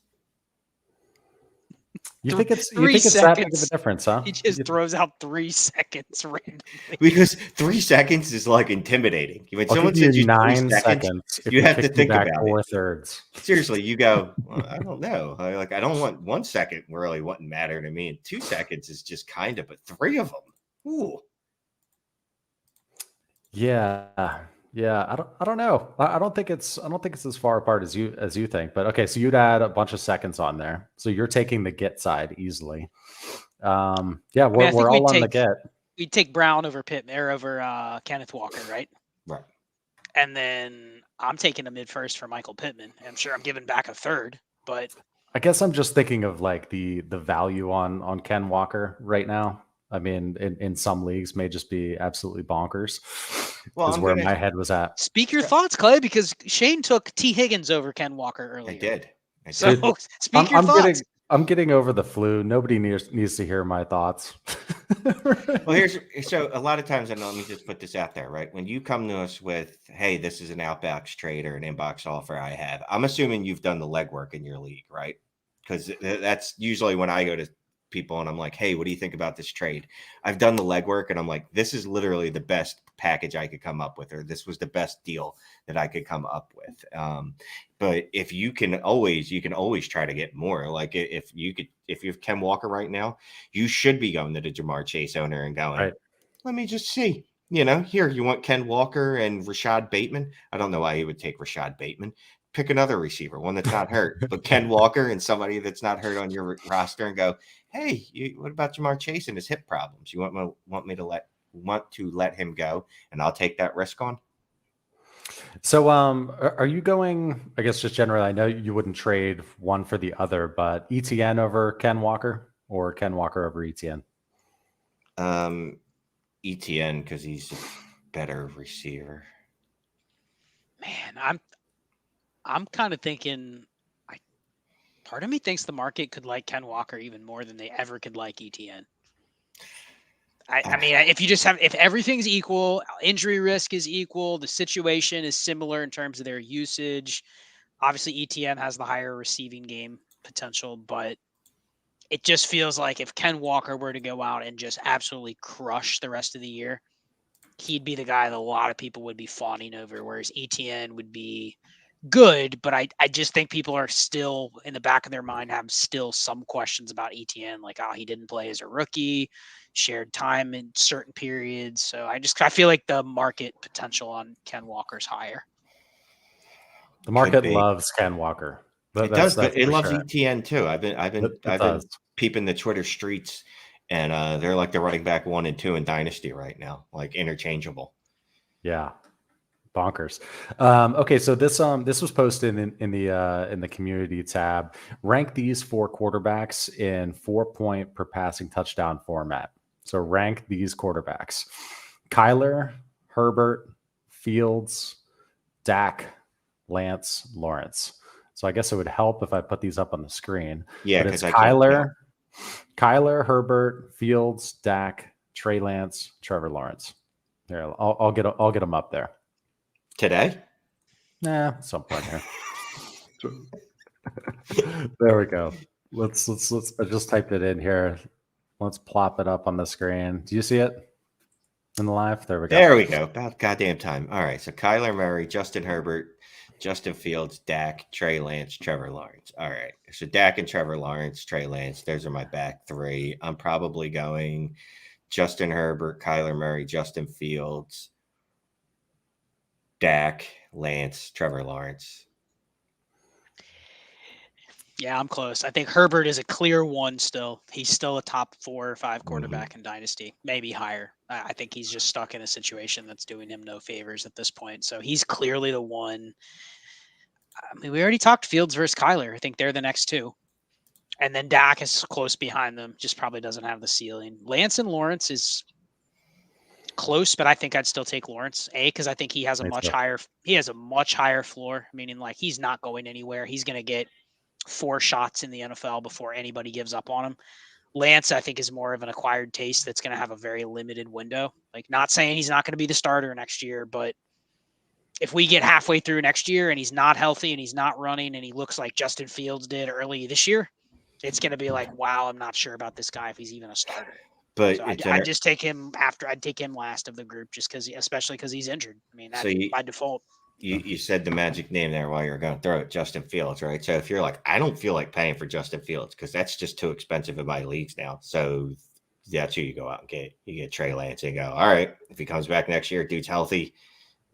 You think it's that big of a difference, huh? He just throws out 3 seconds randomly. Because 3 seconds is like intimidating. When someone says you 9 seconds, you have to think about 4 thirds. Seriously, you go, well, I don't know. Like, I don't want 1 second really wouldn't matter to me. And 2 seconds is just kind of, but 3 of them. Ooh. Yeah. I don't know. I don't think it's as far apart as you think. But okay, so you'd add a bunch of seconds on there. So you're taking the get side easily. We're all on the get. We'd take Brown over Pittman or over Kenneth Walker, right? Right. And then I'm taking a mid first for Michael Pittman. I'm sure I'm giving back a third, but I guess I'm just thinking of like the value on Ken Walker right now. I mean, in some leagues may just be absolutely bonkers. Well, is where my head was at. Speak your thoughts, Clay, because Shane took T. Higgins over Ken Walker earlier. I did. So speak your thoughts. I'm getting over the flu. Nobody needs to hear my thoughts. Well, so a lot of times, and let me just put this out there, right? When you come to us with, hey, this is an outbox trade or an inbox offer I have, I'm assuming you've done the legwork in your league, right? Because that's usually when I go to people and I'm like, hey, what do you think about this trade? I've done the legwork and I'm like, this is literally the best package I could come up with, or this was the best deal that I could come up with. But if you can always try to get more. Like if you have Ken Walker right now, you should be going to the Jamar Chase owner and going, Right. let me just see. Here, you want Ken Walker and Rashad Bateman? I don't know why he would take Rashad Bateman. Pick another receiver, one that's not hurt. But Ken Walker and somebody that's not hurt on your roster and go, hey, what about Jamar Chase and his hip problems? You want to let him go, and I'll take that risk on? So are you going, I guess just generally, I know you wouldn't trade one for the other, but ETN over Ken Walker or Ken Walker over ETN? ETN, because he's a better receiver. Man, I'm kind of thinking, part of me thinks the market could like Ken Walker even more than they ever could like ETN. I mean, if everything's equal, injury risk is equal, the situation is similar in terms of their usage. Obviously, ETN has the higher receiving game potential, but it just feels like if Ken Walker were to go out and just absolutely crush the rest of the year, he'd be the guy that a lot of people would be fawning over, whereas ETN would be good. But I just think people are still in the back of their mind have still some questions about ETN, like, he didn't play as a rookie, shared time in certain periods. So I feel like the market potential on Ken Walker's higher. The market loves Ken Walker. It does, but it loves ETN too. I've been peeping the Twitter streets, and they're like the running back 1 and 2 in Dynasty right now, like interchangeable. Yeah, bonkers. Okay, so this was posted in the community tab. Rank these 4 quarterbacks in 4-point per passing touchdown format. So rank these quarterbacks: Kyler, Herbert, Fields, Dak, Lance, Lawrence. So I guess it would help if I put these up on the screen. Yeah, because it's Kyler, Herbert, Fields, Dak, Trey Lance, Trevor Lawrence. There, I'll get them up there today. Nah, at some point here. There we go. Let's. I just typed it in here. Let's plop it up on the screen. Do you see it in the live? There we go. There we go. About goddamn time. All right. So Kyler Murray, Justin Herbert, Justin Fields, Dak, Trey Lance, Trevor Lawrence. All right. So Dak and Trevor Lawrence, Trey Lance. Those are my back 3. I'm probably going Justin Herbert, Kyler Murray, Justin Fields, Dak, Lance, Trevor Lawrence. Yeah, I'm close. I think Herbert is a clear 1 still. He's still a top 4 or 5 quarterback in Dynasty, maybe higher. I think he's just stuck in a situation that's doing him no favors at this point. So he's clearly the 1. I mean, we already talked Fields versus Kyler. I think they're the next 2. And then Dak is close behind them, just probably doesn't have the ceiling. Lance and Lawrence is close, but I think I'd still take Lawrence, because I think he has a much higher floor, meaning like he's not going anywhere. He's going to get 4 shots in the NFL before anybody gives up on him. Lance, I think, is more of an acquired taste that's going to have a very limited window. Like, not saying he's not going to be the starter next year, but if we get halfway through next year and he's not healthy and he's not running and he looks like Justin Fields did early this year, it's going to be like, wow, I'm not sure about this guy if he's even a starter. But so I'd just take him after. I'd take him last of the group, just especially because he's injured. I mean, that's by default. You said the magic name there while you were going to throw it, Justin Fields, right? So if you're like, I don't feel like paying for Justin Fields because that's just too expensive in my leagues now. So that's who you go out and get. You get Trey Lance and go, all right, if he comes back next year, dude's healthy,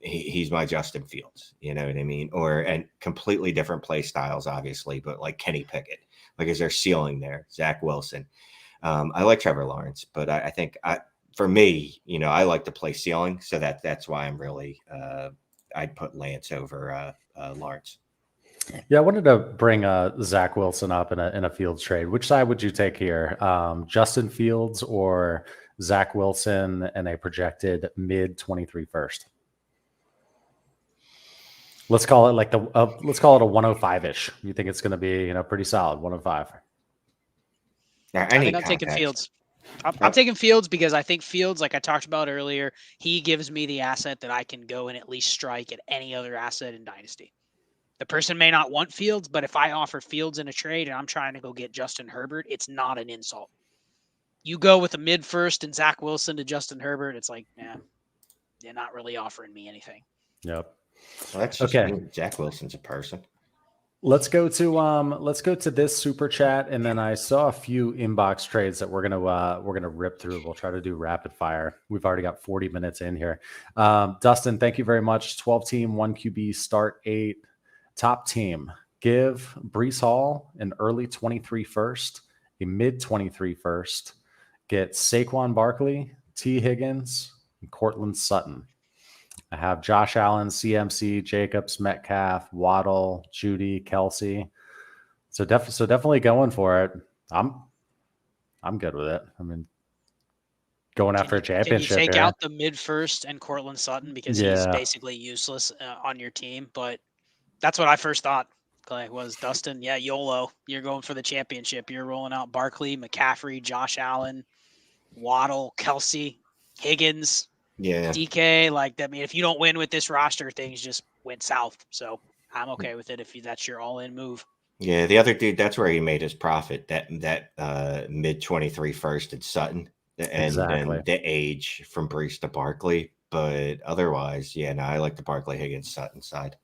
he's my Justin Fields. You know what I mean? And completely different play styles, obviously, but like Kenny Pickett. Like, is there ceiling there? Zach Wilson. I like Trevor Lawrence, but I think for me, I like to play ceiling. So that's why I'm really I'd put Lance over Lawrence. Yeah, I wanted to bring Zach Wilson up in a Fields trade. Which side would you take here? Justin Fields or Zach Wilson and a projected mid-23 first? Let's call it like let's call it a 105-ish. You think it's going to be pretty solid 105? I think I'm taking Fields. I'm taking Fields because I think Fields, like I talked about earlier, he gives me the asset that I can go and at least strike at any other asset in Dynasty. The person may not want Fields, but if I offer Fields in a trade and I'm trying to go get Justin Herbert, it's not an insult. you go with a mid first and Zach Wilson to Justin Herbert. It's like, man, they're not really offering me anything. Yep. Well, that's just Okay. me. Jack Wilson's a person. Let's go to this super chat, and then I saw a few inbox trades that we're gonna rip through. We'll try to do rapid fire. We've already got 40 minutes in here. Dustin, thank you very much. 12 team, 1 QB, start 8. Top team, give Breece Hall an early 23 first, a mid 23 first. Get Saquon Barkley, T. Higgins, and Cortland Sutton. I have Josh Allen, CMC, Jacobs, Metcalf, Waddle, Judy, Kelsey. So definitely going for it. I'm good with it. I mean, going after a championship. Can you take here. out the mid first and Cortland Sutton because he's basically useless on your team? But that's what I first thought. Clay was Dustin. Yeah, YOLO. You're going for the championship. You're rolling out Barkley, McCaffrey, Josh Allen, Waddle, Kelsey, Higgins. Yeah. DK, like that. I mean, if you don't win with this roster, things just went south. So I'm okay with it if that's your all-in move. Yeah, the other dude, that's where he made his profit. That mid 23 first at Sutton, and the age from Breece to Barkley. But otherwise, yeah, no, I like the Barkley Higgins Sutton side.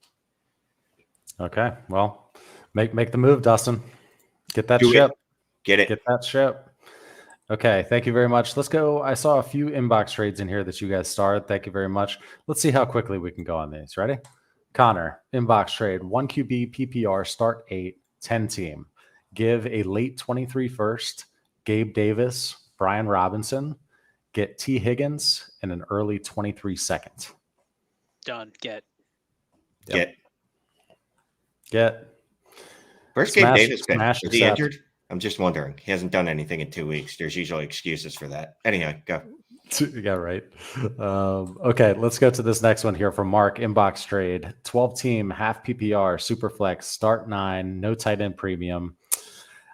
Okay, well, make the move, Dustin. Get that ship. Get that ship. Okay, thank you very much. Let's go. I saw a few inbox trades in here that you guys started. Thank you very much. Let's see how quickly we can go on these. Ready? Connor, inbox trade, 1 QB, PPR, start 8, 10 team. Give a late 23 first, Gabe Davis, Brian Robinson. Get T. Higgins and an early 23 second. Done. Get. Where's Gabe Davis been? Is he injured? I'm just wondering. He hasn't done anything in 2 weeks. There's usually excuses for that. Anyhow, go. Yeah, right. Okay, let's go to this next one here from Mark. Inbox trade, 12 team, half PPR, super flex, start 9, no tight end premium,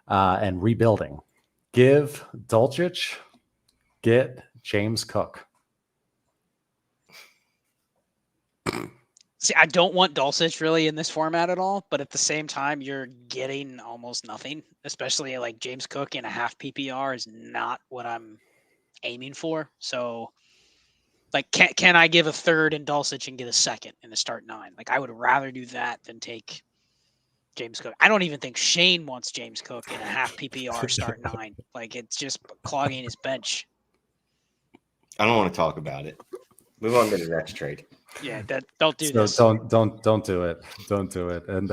and rebuilding. Give Dulcich, get James Cook. See, I don't want Dulcich really in this format at all, but at the same time, you're getting almost nothing, especially like James Cook in a half PPR is not what I'm aiming for. So, like, can I give a third in Dulcich and get a second in the start 9? Like, I would rather do that than take James Cook. I don't even think Shane wants James Cook in a half PPR start 9. Like, it's just clogging his bench. I don't want to talk about it. Move on to the next trade. Yeah, don't do this. Don't do it. Don't do it. And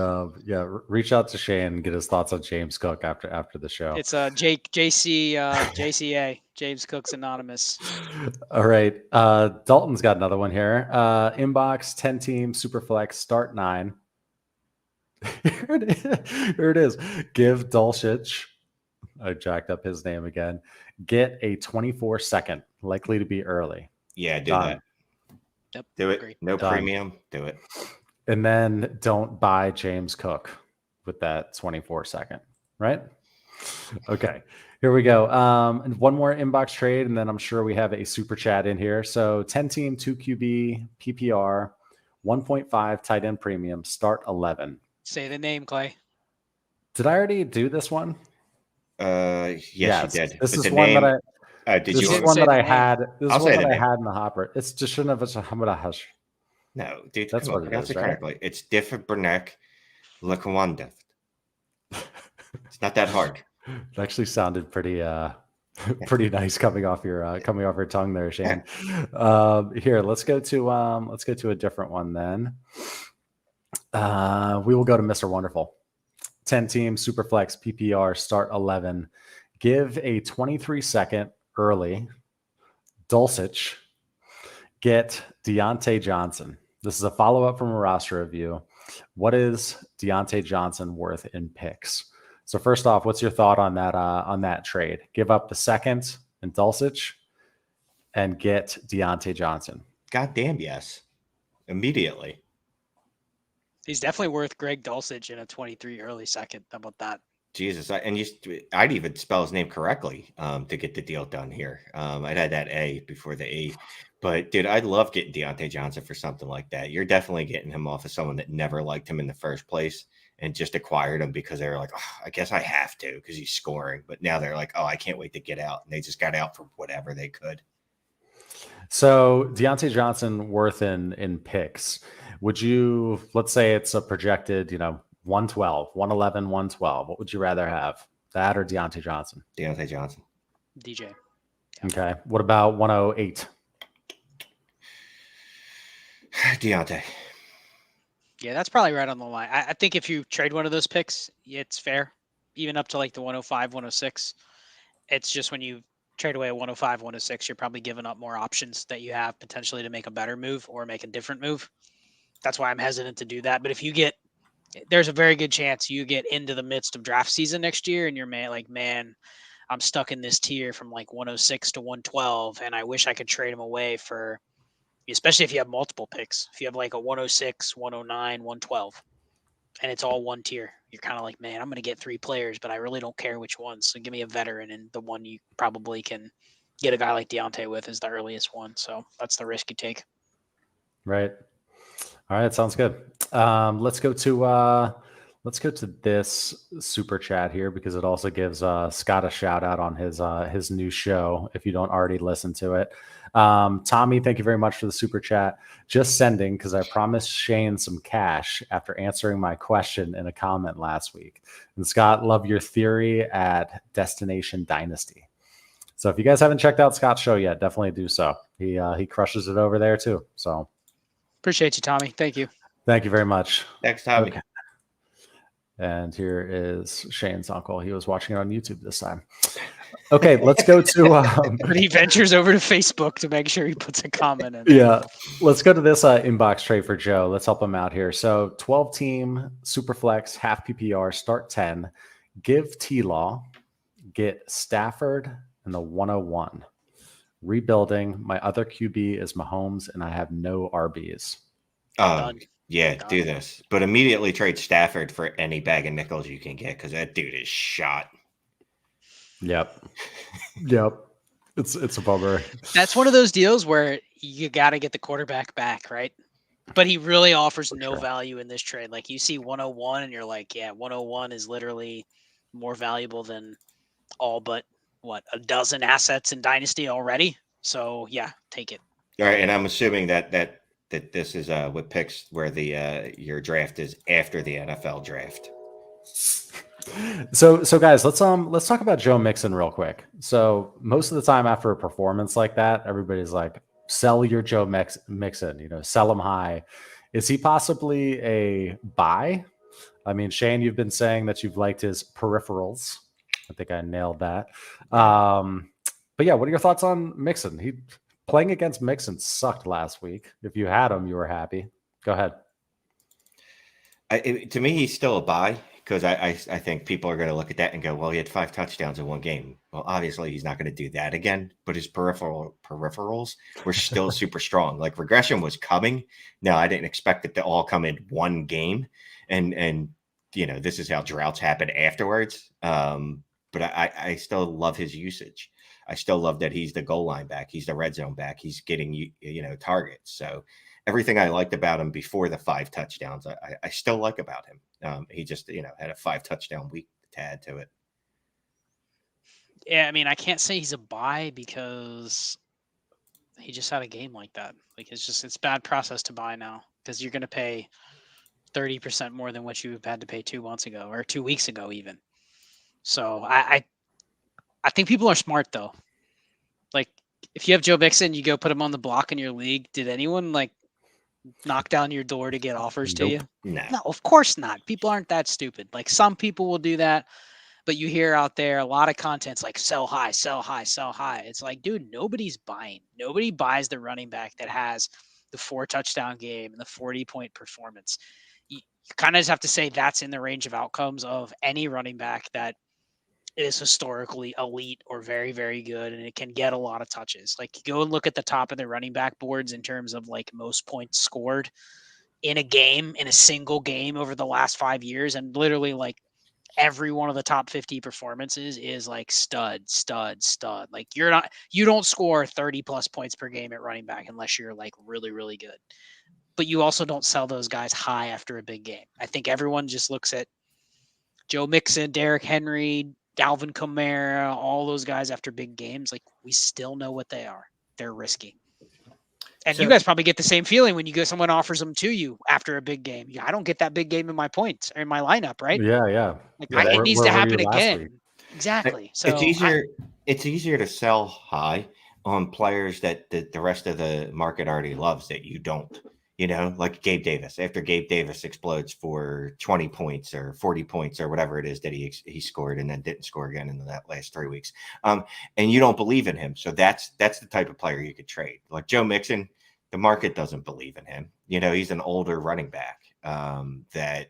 reach out to Shane and get his thoughts on James Cook after the show. It's JCA, James Cook's Anonymous. All right. Dalton's got another one here. Inbox 10 team Superflex start 9. Here it is. Give Dulcich. I jacked up his name again. Get a 24 second, likely to be early. Yeah, do that. Yep, do it. agree. No premium. Do it. And then don't buy James Cook with that 24 second, right? Okay, here we go. And one more inbox trade, and then I'm sure we have a super chat in here. So 10 team, 2 QB, PPR, 1.5 tight end premium, start 11. Say the name, Clay. Did I already do this one? Yes, you did. This is one that I did. This you is one that I had. This is I'll one say that the I name. had in the hopper. It's just shouldn't have. Hush. No, dude, That's what it pronounce is, it right? correctly. It's Diffa Bernek Lekwanda. It's not that hard. It actually sounded pretty nice coming off your tongue there, Shane. Here, let's go to a different one then. We will go to Mr. Wonderful. 10 team Superflex PPR start 11. Give a 23 second early Dulcich. Get Deontay Johnson. This is a follow-up from a roster review. What is Deontay Johnson worth in picks? So first off, what's your thought on that trade? Give up the second and Dulcich and get Deontay Johnson. Goddamn, yes. Immediately. He's definitely worth Greg Dulcich in a 23 early second. How about that? Jesus, I'd even spell his name correctly to get the deal done here. I'd had that A before the E. But, dude, I'd love getting Deontay Johnson for something like that. You're definitely getting him off of someone that never liked him in the first place. and just acquired him because they were like, oh, I guess I have to because he's scoring. But now they're like, oh, I can't wait to get out. And they just got out for whatever they could. So Deontay Johnson worth in picks. Would you, let's say it's a projected, 112, 111, 112. What would you rather have? That or Deontay Johnson? Deontay Johnson. DJ. Yeah. Okay. What about 108? Deontay. Yeah, that's probably right on the line. I think if you trade one of those picks, it's fair. Even up to like the 105, 106. It's just when you trade away a 105, 106, you're probably giving up more options that you have potentially to make a better move or make a different move. That's why I'm hesitant to do that. But if you get, there's a very good chance you get into the midst of draft season next year and you're man, I'm stuck in this tier from like 106 to 112, and I wish I could trade him away for, especially if you have multiple picks. If you have like a 106, 109, 112, and it's all one tier, you're kind of like, man, I'm going to get 3 players, but I really don't care which one. So give me a veteran, and the one you probably can get a guy like Deontay with is the earliest one. So that's the risk you take. Right. All right. Sounds good. Let's go to this super chat here because it also gives Scott a shout out on his new show. If you don't already listen to it, Tommy, thank you very much for the super chat. Just sending because I promised Shane some cash after answering my question in a comment last week. And Scott, love your theory at Destination Dynasty. So if you guys haven't checked out Scott's show yet, definitely do so. He crushes it over there too. So appreciate you, Tommy. Thank you. Thank you very much. Thanks, Tommy. Okay. And here is Shane's uncle. He was watching it on YouTube this time. Okay, let's go to. But he ventures over to Facebook to make sure he puts a comment in. Yeah, let's go to this inbox trade for Joe. Let's help him out here. So 12-team Superflex, half PPR, start 10. Give T-Law, get Stafford and the 101. Rebuilding. My other QB is Mahomes, and I have no RBs. Yeah, do this. But immediately trade Stafford for any bag of nickels you can get because that dude is shot. Yep. It's a bummer. That's one of those deals where you got to get the quarterback back, right? But he really offers no value in this trade. Like you see 101 and you're like, yeah, 101 is literally more valuable than all but a dozen assets in Dynasty already. So yeah, take it. All right, and I'm assuming that this is with picks where your draft is after the NFL draft. So guys, let's talk about Joe Mixon real quick. So most of the time after a performance like that, everybody's like, sell your Joe Mixon, sell him high. Is he possibly a buy? I mean, Shane, you've been saying that you've liked his peripherals. I think I nailed that. But yeah, what are your thoughts on Mixon? Playing against Mixon sucked last week. If you had him, you were happy. Go ahead. To me, he's still a buy because I think people are going to look at that and go, well, he had 5 touchdowns in one game. Well, obviously, he's not going to do that again. But his peripherals were still super strong. Like regression was coming. Now, I didn't expect it to all come in one game. And this is how droughts happen afterwards. But I still love his usage. I still love that he's the goal line back. He's the red zone back. He's getting, targets. So everything I liked about him before the 5 touchdowns, I still like about him. He just, had a 5 touchdown week to add to it. Yeah, I mean, I can't say he's a buy because he just had a game like that. Like it's bad process to buy now because you're going to pay 30% more than what you had to pay 2 months ago or 2 weeks ago even. So I think people are smart though. Like if you have Joe Mixon, you go put him on the block in your league. Did anyone knock down your door to get offers to you? No, of course not. People aren't that stupid. Like some people will do that, but you hear out there a lot of content's like sell high, sell high, sell high. It's like, dude, nobody's buying. Nobody buys the running back that has the 4 touchdown game and the 40-point performance. You kind of just have to say that's in the range of outcomes of any running back that is historically elite or very, very good, and it can get a lot of touches. Like go and look at the top of the running back boards in terms of like most points scored in a game, in a single game over the last 5 years, and literally like every one of the top 50 performances is like stud. Like you don't score 30 plus points per game at running back unless you're like really, really good. but you also don't sell those guys high after a big game. I think everyone just looks at Joe Mixon, Derrick Henry, Dalvin Kamara, all those guys after big games. Like, we still know what they are. They're risky. And you guys probably get the same feeling when you get someone offers them to you after a big game. I don't get that big game in my points or in my lineup, right? Yeah. Like, Yeah, it needs to where were happen you last again. week? Exactly. So it's easier. It's easier to sell high on players that the rest of the market already loves that you don't. Like Gabe Davis. After Gabe Davis explodes for 20 points or 40 points or whatever it is that he scored and then didn't score again in that last 3 weeks, and you don't believe in him, so that's the type of player you could trade. Like Joe Mixon, the market doesn't believe in him. He's an older running back that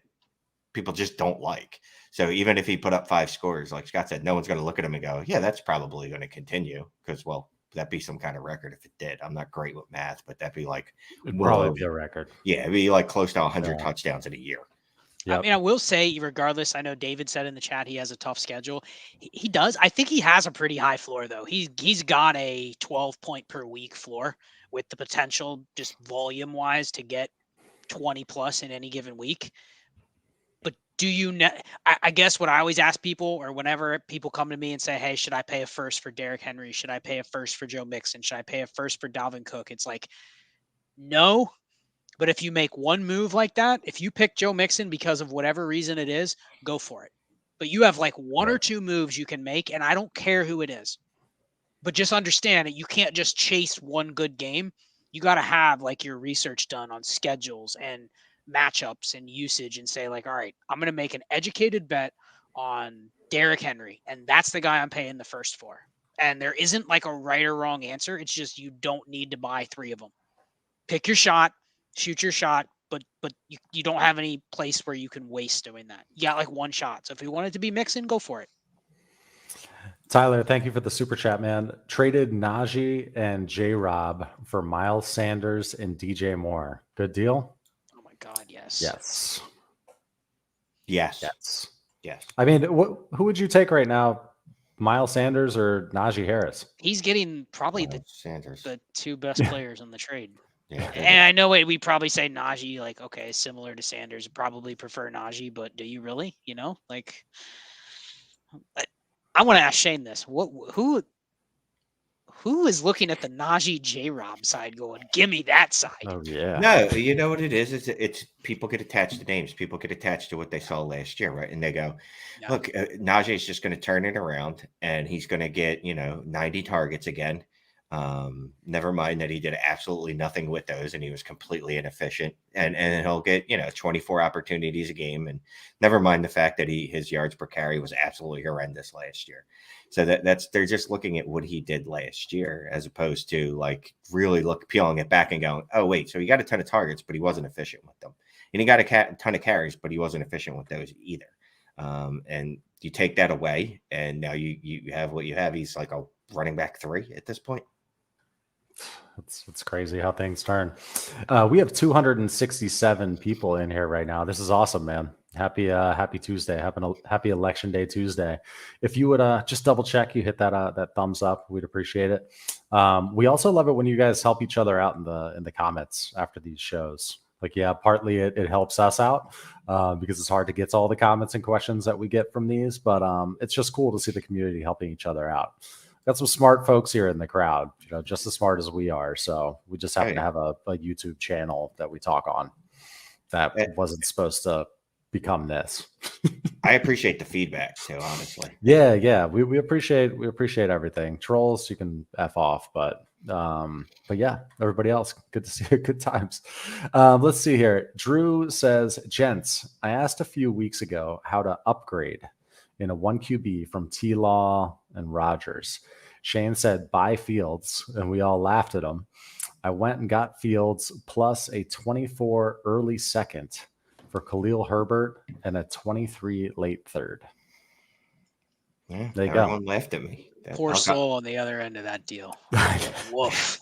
people just don't like. So even if he put up 5 scores, like Scott said, no one's going to look at him and go, yeah, that's probably going to continue because, well, that'd be some kind of record if it did. I'm not great with math, but that'd be like probably be a record. Yeah, it'd be like close to 100 touchdowns in a year. Yep. I mean, I will say, regardless, I know David said in the chat he has a tough schedule. He does. I think he has a pretty high floor, though. He's got a 12-point per week floor with the potential, just volume-wise, to get 20 plus in any given week. But do you I guess what I always ask people, or whenever people come to me and say, hey, should I pay a first for Derrick Henry? Should I pay a first for Joe Mixon? Should I pay a first for Dalvin Cook? It's like, no. But if you make one move like that, if you pick Joe Mixon because of whatever reason it is, go for it. But you have like one or two moves you can make, and I don't care who it is. But just understand that you can't just chase one good game. You got to have like your research done on schedules and matchups and usage and say like, all right, I'm going to make an educated bet on Derrick Henry, and that's the guy I'm paying the first for. And there isn't like a right or wrong answer. It's just you don't need to buy 3 of them. Pick your shot. Shoot your shot, but you don't have any place where you can waste doing that. You got like one shot. So if you want it to be Mixon, go for it. Tyler, thank you for the super chat, man. Traded Najee and J-Rob for Miles Sanders and DJ Moore. Good deal? Oh my God, yes. Yes. I mean, who would you take right now? Miles Sanders or Najee Harris? He's getting probably the 2 best players on the trade. Yeah, and I know we probably say Najee, like, okay, similar to Sanders, probably prefer Najee, but do you really? Like, I want to ask Shane this: who is looking at the Najee J-Rob side, going, "Give me that side"? Oh yeah. No, you know what it is? It's people get attached to names. People get attached to what they saw last year, right? And they go, "Look, Najee is just going to turn it around, and he's going to get 90 targets again." Never mind that he did absolutely nothing with those and he was completely inefficient, and he'll get 24 opportunities a game, and never mind the fact that his yards per carry was absolutely horrendous last year. So they're just looking at what he did last year as opposed to like really peeling it back and going, oh wait, so he got a ton of targets but he wasn't efficient with them, and he got a ton of carries but he wasn't efficient with those either. And you take that away and now you have what you have. He's like a running back 3 at this point. It's crazy how things turn. We have 267 people in here right now. This is awesome, man. Happy Tuesday. Happy Election Day Tuesday. If you would just double check, you hit that thumbs up, we'd appreciate it. We also love it when you guys help each other out in the comments after these shows. Like, yeah, partly it helps us out because it's hard to get to all the comments and questions that we get from these, but it's just cool to see the community helping each other out. Got some smart folks here in the crowd, just as smart as we are. So we just happen to have a YouTube channel that we talk on that wasn't supposed to become this. I appreciate the feedback too, honestly. Yeah. We appreciate everything. Trolls, you can F off, but yeah, everybody else, good to see you. Good times. Let's see here. Drew says, gents, I asked a few weeks ago how to upgrade in a 1 QB from T-Law and Rodgers. Shane said, buy Fields, and we all laughed at him. I went and got Fields plus a 24 early second for Khalil Herbert and a 23 late third. Yeah, there you everyone go. laughed at me. Poor soul on the other end of that deal. Woof.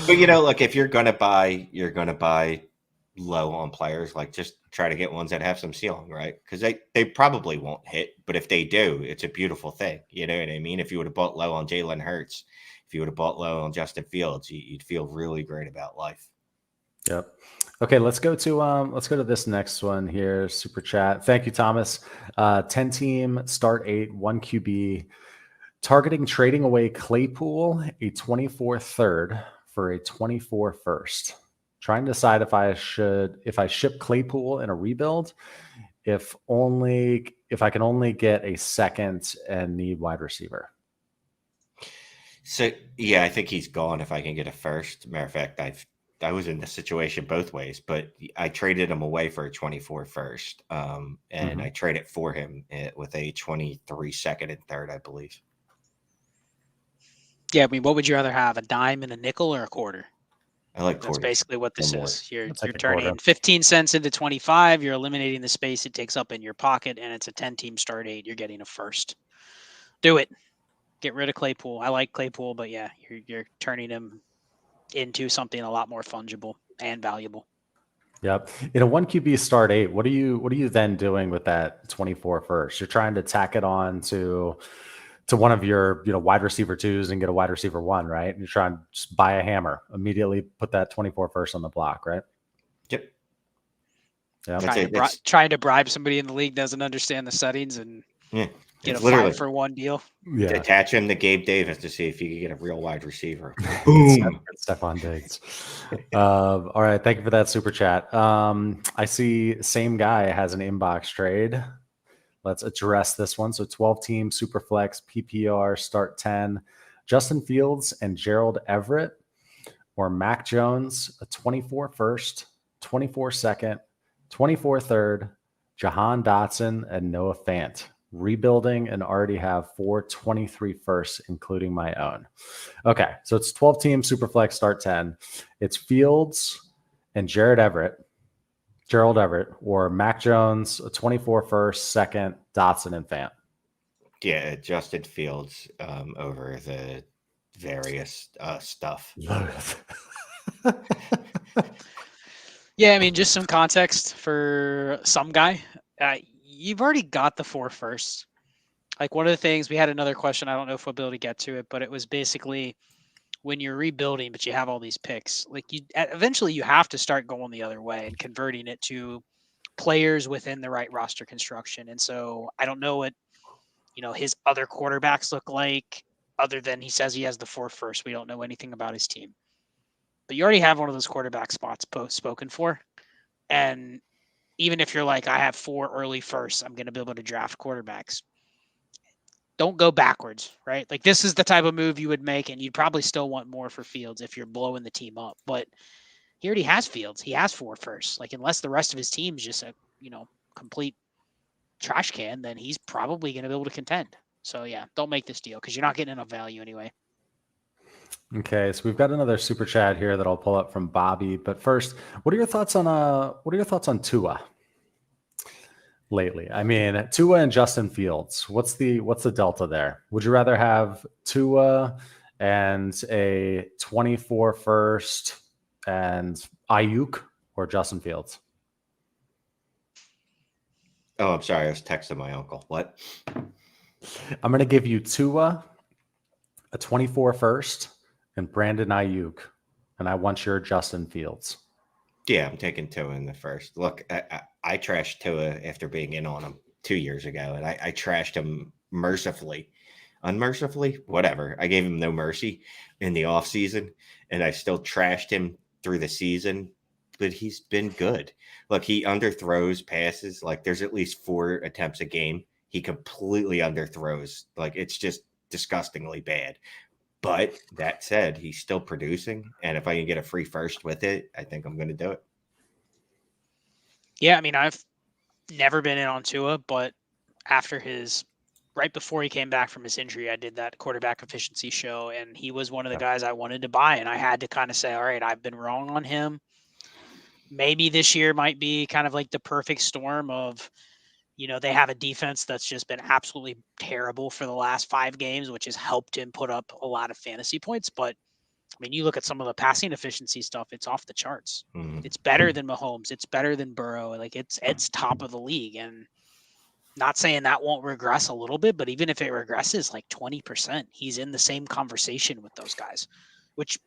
But look, if you're gonna buy, you're gonna buy low on players. Like, just try to get ones that have some ceiling, right? Because they probably won't hit, but if they do, it's a beautiful thing. You know what I mean? If you would have bought low on Jalen Hurts, if you would have bought low on Justin Fields, you'd feel really great about life. Yep. Okay, let's go to this next one here. Super chat. Thank you, Thomas. 10 team, start 8, 1 QB. Targeting trading away Claypool, a 24 third for a 24 first. Trying to decide if I ship Claypool in a rebuild, if I can only get a second and need wide receiver. So yeah, I think he's gone if I can get a first. Matter of fact, I was in this situation both ways, but I traded him away for a 24 first, and I traded for him with a 23 second and third, I believe. Yeah, I mean, what would you rather have, a dime and a nickel or a quarter? I like That's quarters. basically what this Or more. is. You're Take a turning quarter. 15 cents into 25. You're eliminating the space it takes up in your pocket, and it's a 10-team start 8. You're getting a first. Do it. Get rid of Claypool. I like Claypool, but yeah, you're turning him into something a lot more fungible and valuable. Yep. In a 1 QB start 8, what are you then doing with that 24 first? You're trying to tack it on to one of your wide receiver 2s and get a wide receiver 1, right? And you're trying to just buy a hammer, immediately put that 24 first on the block, right? Yep. Yeah. Trying to bribe somebody in the league doesn't understand the settings and get a 5-for-1 deal. Yeah. Attach him to Gabe Davis to see if you can get a real wide receiver. Boom. Stephon Diggs. All right. Thank you for that super chat. I see same guy has an inbox trade. Let's address this one. So 12 team super flex PPR start 10, Justin Fields and Gerald Everett, or Mac Jones, a 24 first, 24 second, 24 third, Jahan Dotson, and Noah Fant. Rebuilding and already have 4 23 firsts, including my own. Okay, so it's 12 team super flex start 10. It's Fields and Gerald Everett, or Mac Jones, a 24 first, second, Dotson and Fant. Yeah, Justin Fields over the various stuff. Yeah, I mean, just some context for some guy. You've already got the 4 firsts. Like, one of the things, we had another question. I don't know if we'll be able to get to it, but it was basically when you're rebuilding, but you have all these picks, like eventually you have to start going the other way and converting it to players within the right roster construction. And so I don't know what, his other quarterbacks look like, other than he says he has the 4 first. We don't know anything about his team, but you already have one of those quarterback spots spoken for. And even if you're like, I have 4 early firsts, I'm going to be able to draft quarterbacks. Don't go backwards, right? Like, this is the type of move you would make, and you'd probably still want more for Fields if you're blowing the team up. But he already has Fields. He has 4 firsts. Like, unless the rest of his team's just a, complete trash can, then he's probably going to be able to contend. So yeah, don't make this deal because you're not getting enough value anyway. Okay, so we've got another super chat here that I'll pull up from Bobby. But first, what are your thoughts on Tua lately? I mean, Tua and Justin Fields. What's the delta there? Would you rather have Tua and a 24 first and Ayuk, or Justin Fields? Oh, I'm sorry. I was texting my uncle. What? I'm going to give you Tua, a 24 first, and Brandon Ayuk, and I want your Justin Fields. Yeah, I'm taking Tua in the first. Look, I trashed Tua after being in on him 2 years ago, and I trashed him mercifully. Unmercifully? Whatever. I gave him no mercy in the offseason, and I still trashed him through the season, but he's been good. Look, he underthrows passes. Like, there's at least 4 attempts a game. He completely underthrows. Like, it's just disgustingly bad. But that said, he's still producing. And if I can get a free first with it, I think I'm going to do it. Yeah, I mean, I've never been in on Tua, but right before he came back from his injury, I did that quarterback efficiency show, and he was one of the guys I wanted to buy. And I had to kind of say, all right, I've been wrong on him. Maybe this year might be kind of like the perfect storm of, they have a defense that's just been absolutely terrible for the last 5 games, which has helped him put up a lot of fantasy points. But I mean, you look at some of the passing efficiency stuff, it's off the charts. Mm-hmm. It's better than Mahomes. It's better than Burrow. Like, it's top of the league. And not saying that won't regress a little bit, but even if it regresses like 20%, he's in the same conversation with those guys, which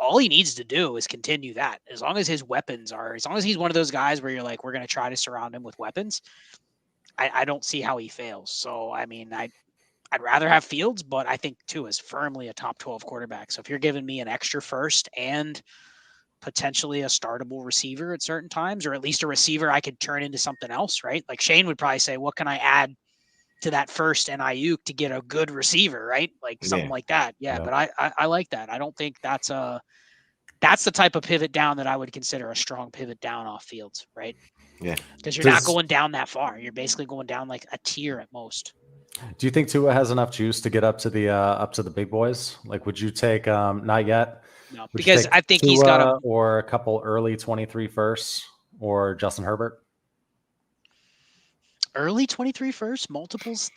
all he needs to do is continue that. As long as he's one of those guys where you're like, we're going to try to surround him with weapons, I don't see how he fails. So, I mean, I'd rather have Fields, but I think Tua is firmly a top 12 quarterback. So if you're giving me an extra first and potentially a startable receiver at certain times, or at least a receiver I could turn into something else, right? Like Shane would probably say, what can I add to that first and Ayuk to get a good receiver, right? Like something like that. Yeah. But I like that. I don't think that's the type of pivot down that I would consider a strong pivot down off Fields, right? Yeah. Because you're not going down that far. You're basically going down like a tier at most. Do you think Tua has enough juice to get up to the big boys? Like, would you take not yet? No, because I think he's got or a couple early 23 firsts or Justin Herbert. Early 23 first, multiples.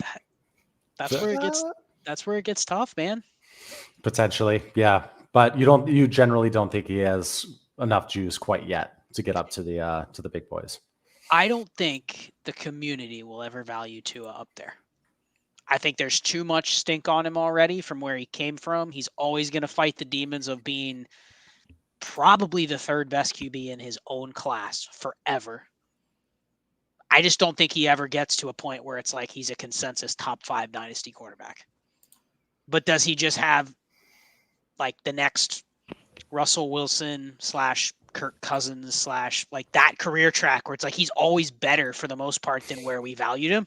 That's where it gets tough, man. Potentially, yeah. But you generally don't think he has enough juice quite yet to get up to the big boys. I don't think the community will ever value Tua up there. I think there's too much stink on him already from where he came from. He's always going to fight the demons of being probably the third best QB in his own class forever. I just don't think he ever gets to a point where it's like he's a consensus top 5 dynasty quarterback. But does he just have like the next Russell Wilson / Kirk Cousins / like that career track where it's like he's always better for the most part than where we valued him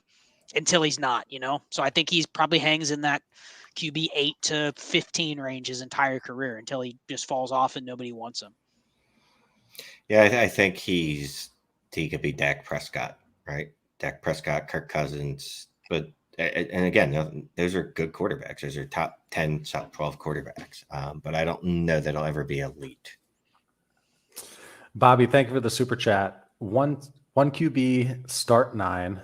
until he's not, So I think he's probably hangs in that QB 8 to 15 range his entire career until he just falls off and nobody wants him. Yeah, I think he could be Dak Prescott, right? Dak Prescott, Kirk Cousins, but and again, those are good quarterbacks. Those are top 10, top 12 quarterbacks. But I don't know that he'll ever be elite. Bobby, thank you for the super chat. One QB, start 9,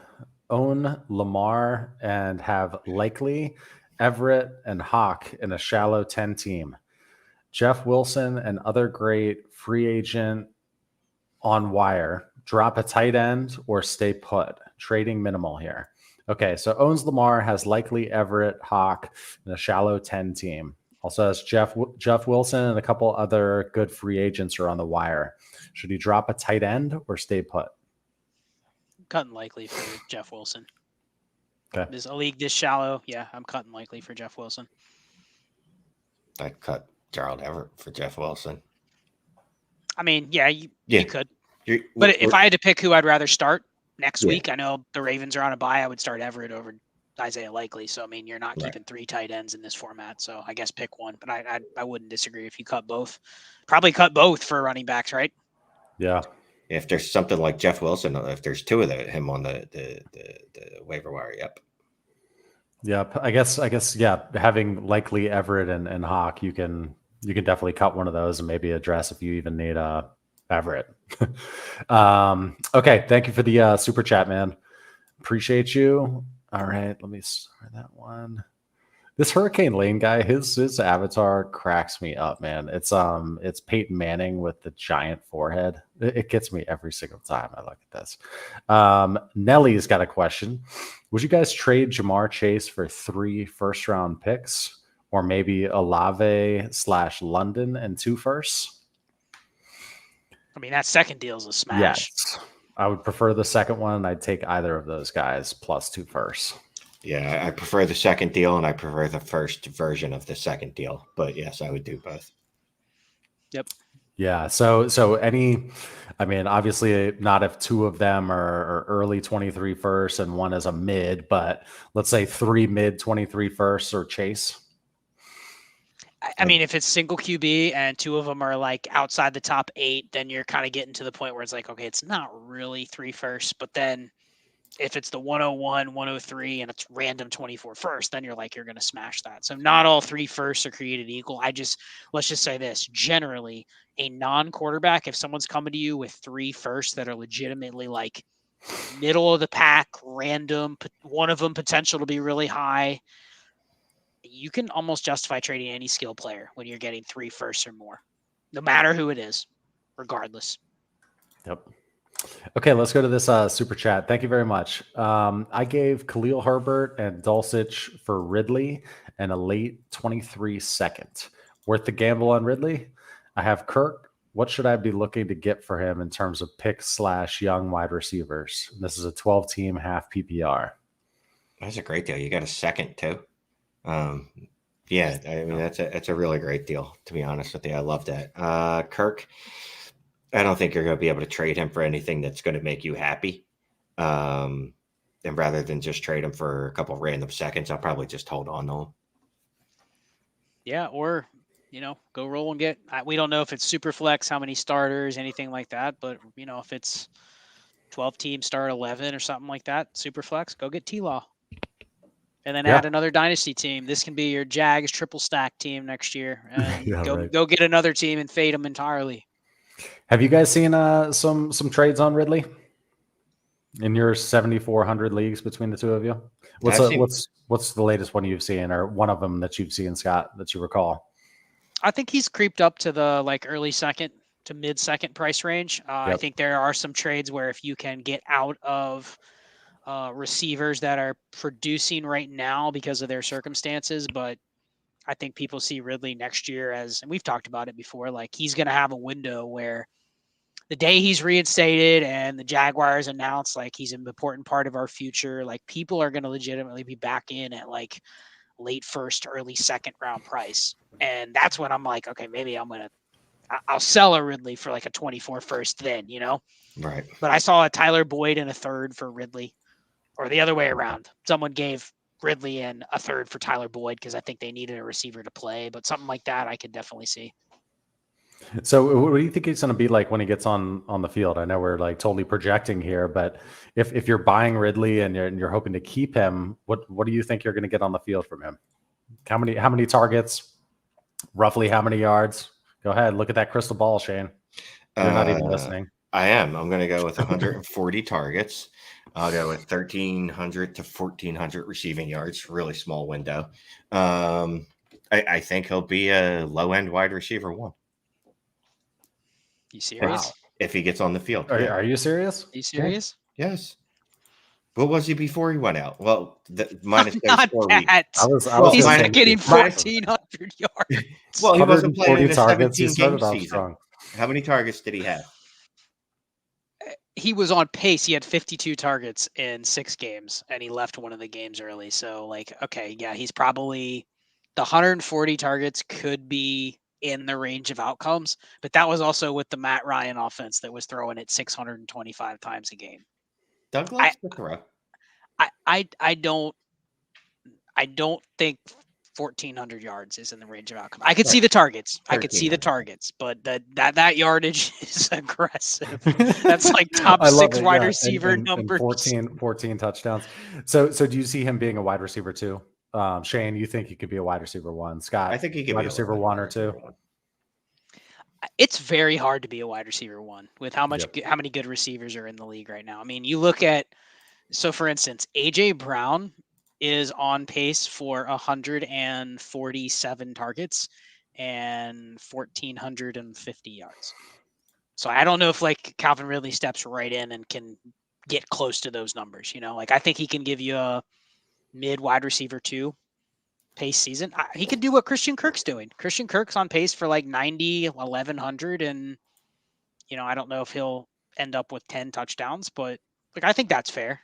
own Lamar, and have Likely, Everett, and Hawk in a shallow 10 team. Jeff Wilson and other great free agent on wire. Drop a tight end or stay put. Trading minimal here. Okay, so owns Lamar, has Likely, Everett, Hawk, and a shallow 10 team. Also has Jeff Wilson and a couple other good free agents are on the wire. Should he drop a tight end or stay put? Cutting Likely for Jeff Wilson. Okay. Is a league this shallow? Yeah, I'm cutting Likely for Jeff Wilson. I'd cut Gerald Everett for Jeff Wilson. I mean, yeah, you could. But if I had to pick who I'd rather start next week, I know the Ravens are on a bye. I would start Everett over Isaiah Likely. So, I mean, you're not keeping 3 tight ends in this format. So, I guess pick one. But I wouldn't disagree if you cut both. Probably cut both for running backs, right? Yeah. If there's something like Jeff Wilson, if there's 2 of him on the waiver wire, Yep. I guess, yeah, having Likely, Everett, and Hawk, you can definitely cut one of those and maybe address if you even need Everett. Okay, thank you for the super chat, man. Appreciate you. All right, let me start that one. This Hurricane Lane guy, his avatar cracks me up, man. It's Peyton Manning with the giant forehead. It gets me every single time I look at this. Nelly's got a question. Would you guys trade Jamar Chase for 3 first-round picks, or maybe Olave / London and 2 firsts? I mean, that second deal is a smash. Yes, I would prefer the second one. I'd take either of those guys plus 2 firsts. Yeah, I prefer the second deal, and I prefer the first version of the second deal. But yes, I would do both. Yep. Yeah. So I mean, obviously not if 2 of them are early 23 firsts and one is a mid, but let's say 3 mid 23 firsts or Chase. I mean, if it's single QB and 2 of them are like outside the top 8, then you're kind of getting to the point where it's like, okay, it's not really 3 firsts, but then if it's the 101, 103, and it's random 24 first, then you're like, you're going to smash that. So not all 3 firsts are created equal. Let's just say this, generally a non-quarterback, if someone's coming to you with 3 firsts that are legitimately like middle of the pack, random, one of them potential to be really high, you can almost justify trading any skill player when you're getting 3 firsts or more, no matter who it is, regardless. Yep. Okay, let's go to this super chat. Thank you very much. I gave Khalil Herbert and Dulcich for Ridley and a late 23 second. Worth the gamble on Ridley? I have Kirk. What should I be looking to get for him in terms of pick/young wide receivers? This is a 12-team half PPR. That's a great deal. You got a second too. Yeah, I mean that's a really great deal, to be honest with you. I love that. Kirk, I don't think you're going to be able to trade him for anything that's going to make you happy. And rather than just trade him for a couple random seconds, I'll probably just hold on to him. Yeah, or go roll and get. We don't know if it's super flex, how many starters, anything like that. But if it's 12 teams, start 11 or something like that, super flex, go get T-Law. And then add another dynasty team. This can be your Jags triple stack team next year. And go get another team and fade them entirely. Have you guys seen some trades on Ridley in your 7,400 leagues between the two of you? What's the latest one you've seen, or one of them that you've seen, Scott, that you recall? I think he's creeped up to the early second to mid second price range. I think there are some trades where if you can get out of receivers that are producing right now because of their circumstances, but I think people see Ridley next year as, and we've talked about it before, like he's going to have a window where the day he's reinstated and the Jaguars announce like he's an important part of our future, like people are going to legitimately be back in at like late first, early second round price. And that's when I'm like, okay, maybe I'll sell a Ridley for like a 24 first then, Right. But I saw a Tyler Boyd and a third for Ridley, or the other way around. Someone gave Ridley and a third for Tyler Boyd because I think they needed a receiver to play, but something like that I could definitely see. So what do you think he's going to be like when he gets on the field? I know we're like totally projecting here, but if you're buying Ridley and you're hoping to keep him, what do you think you're going to get on the field from him? How many targets? Roughly how many yards? Go ahead, look at that crystal ball, Shane. You're not even listening. I am. I'm going to go with 140 targets. I'll go with 1,300 to 1,400 receiving yards. Really small window. I think he'll be a low-end wide receiver one. You serious? Wow. If he gets on the field. Are you serious? Are you serious? Yes. What was he before he went out? Well, minus those not 4 that. weeks. He's not getting 1,400 yards. Well, he wasn't playing in a targets. 17-game season. Strong. How many targets did he have? He was on pace. He had 52 targets in 6 games, and he left one of the games early. So, okay, yeah, he's probably the 140 targets could be in the range of outcomes, but that was also with the Matt Ryan offense that was throwing it 625 times a game. Doug loves to throw. I don't think 1,400 yards is in the range of outcome. I could see the targets. I could see the targets, but that yardage is aggressive. That's like top 6 wide receiver numbers. 14 touchdowns. So do you see him being a wide receiver too? Shane, you think he could be a wide receiver one? Scott, I think he could wide be receiver one or two. It's very hard to be a wide receiver one with how many good receivers are in the league right now. I mean, you look at, so for instance, AJ Brown is on pace for 147 targets and 1,450 yards. So I don't know if Calvin Ridley steps right in and can get close to those numbers. I think he can give you a mid wide receiver 2 pace season. He could do what Christian Kirk's doing. Christian Kirk's on pace for 90, 1,100. And, I don't know if he'll end up with 10 touchdowns, but I think that's fair.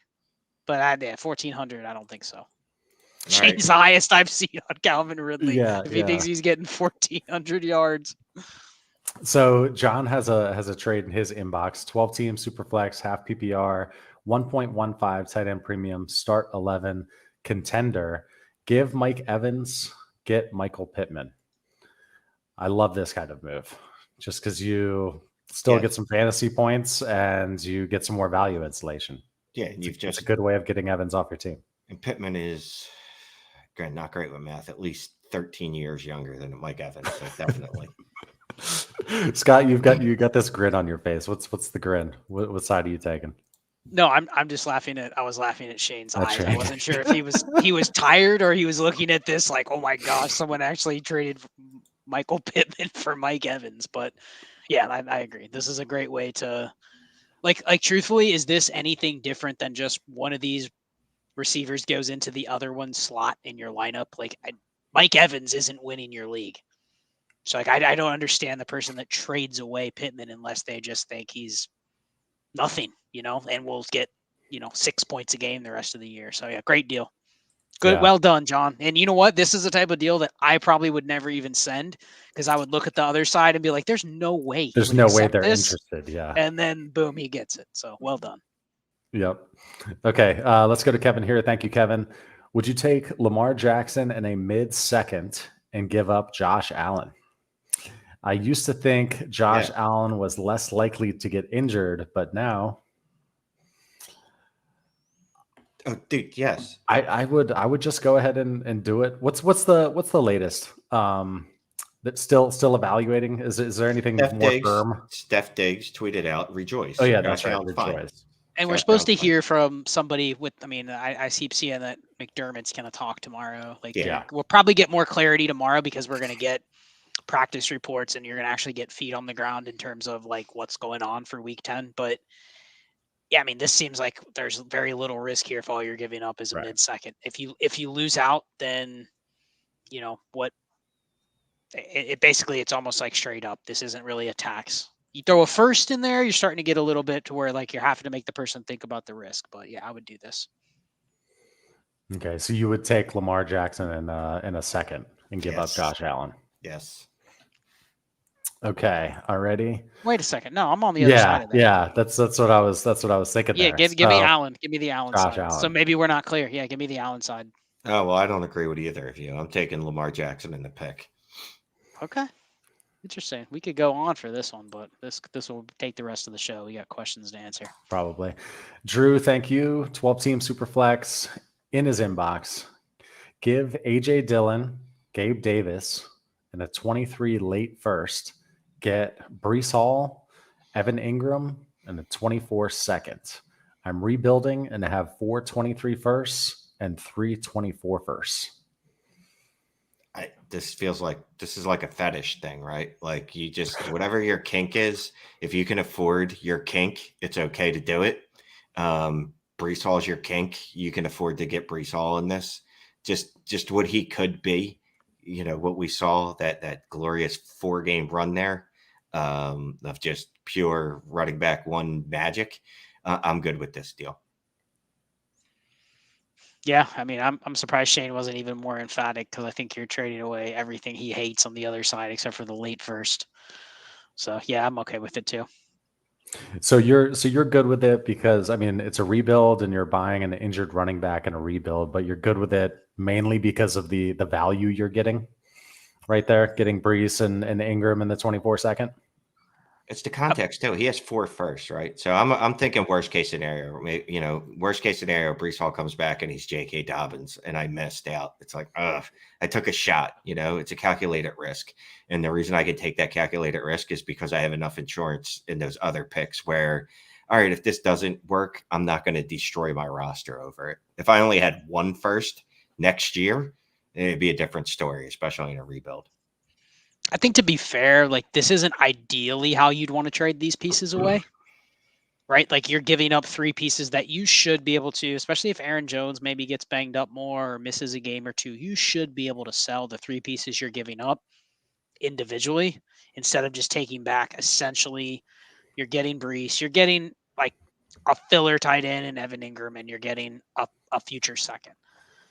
But 1,400, I don't think so. Shane's the highest I've seen on Calvin Ridley. If he thinks he's getting 1,400 yards. So John has a trade in his inbox: 12-team superflex, half PPR, 1.15 tight end premium, start 11, contender. Give Mike Evans, get Michael Pittman. I love this kind of move, just because you still get some fantasy points and you get some more value installation. Yeah, it's a good way of getting Evans off your team. And Pittman is not great with math. At least 13 years younger than Mike Evans, so definitely. Scott, you got this grin on your face. What's the grin? What side are you taking? No, I'm just laughing at. I was laughing at Shane's eyes. I wasn't sure if he was tired or he was looking at this like, oh my gosh, someone actually traded Michael Pittman for Mike Evans. But yeah, I agree. This is a great way to like truthfully, is this anything different than just one of these receivers goes into the other one's slot in your lineup? Mike Evans isn't winning your league. So like I don't understand the person that trades away Pittman unless they just think he's nothing, and we'll get 6 points a game the rest of the year. So yeah, great deal. Good, Yeah. well done, John. And you know what? This is the type of deal that I probably would never even send because I would look at the other side and be like, "There's no way he There's would no way accept they're this." interested. Yeah. And then boom, he gets it. So well done. Yep. Okay. Let's go to Kevin here. Thank you, Kevin. Would you take Lamar Jackson in a mid-second and give up Josh Allen? I used to think Josh Allen was less likely to get injured, but now dude, yes. I would just go ahead and do it. What's the latest? That's still evaluating. Is there anything more firm? Steph Diggs tweeted out, "Rejoice." Oh yeah, that's Josh right. Allen's fine. Rejoice. And we're supposed to hear from somebody with. I mean, I keep seeing that McDermott's going to talk tomorrow. Like, we'll probably get more clarity tomorrow because we're going to get practice reports and you're going to actually get feet on the ground in terms of like what's going on for week 10. But yeah, I mean, this seems like there's very little risk here if all you're giving up is a mid-second. If you lose out, then what? It basically it's almost like straight up. This isn't really a tax. You throw a first in there, you're starting to get a little bit to where like you're having to make the person think about the risk. But yeah, I would do this. Okay, so you would take Lamar Jackson in a second and give up Josh Allen. Yes. Okay, already. Wait a second. No, I'm on the other side of that. Yeah, that's what I was thinking. Yeah, there. give me Allen. Give me the Allen Josh side. Allen. So maybe we're not clear. Yeah, give me the Allen side. Oh well, I don't agree with either of you. I'm taking Lamar Jackson in the pick. Okay. Interesting. We could go on for this one, but this will take the rest of the show. We got questions to answer. Probably. Drew, thank you. 12-team Superflex in his inbox. Give AJ Dillon, Gabe Davis, and a 23 late first. Get Breece Hall, Evan Ingram, and a 24 second. I'm rebuilding and I have 4 23 firsts and 3 24 firsts. This feels like this is like a fetish thing, right? Like you just whatever your kink is, if you can afford your kink, it's okay to do it. Breece Hall's your kink. You can afford to get Breece Hall in this. Just what he could be, what we saw that glorious 4-game run there of just pure running back one magic. I'm good with this deal. Yeah, I mean, I'm surprised Shane wasn't even more emphatic because I think you're trading away everything he hates on the other side except for the late first. So yeah, I'm okay with it too. So you're good with it because I mean it's a rebuild and you're buying an injured running back in a rebuild, but you're good with it mainly because of the value you're getting right there, getting Breece and Ingram in the 24 second. It's the context too. He has 4 firsts, right? So I'm thinking worst case scenario. Worst case scenario, Breece Hall comes back and he's J.K. Dobbins, and I missed out. It's like, I took a shot. It's a calculated risk, and the reason I can take that calculated risk is because I have enough insurance in those other picks. Where, all right, if this doesn't work, I'm not going to destroy my roster over it. If I only had 1 first next year, it'd be a different story, especially in a rebuild. I think to be fair, like this isn't ideally how you'd want to trade these pieces away, right? Like you're giving up 3 pieces that you should be able to, especially if Aaron Jones maybe gets banged up more or misses a game or 2, you should be able to sell the 3 pieces you're giving up individually instead of just taking back. Essentially, you're getting Breece, you're getting like a filler tight end in Evan Ingram, and you're getting a future second.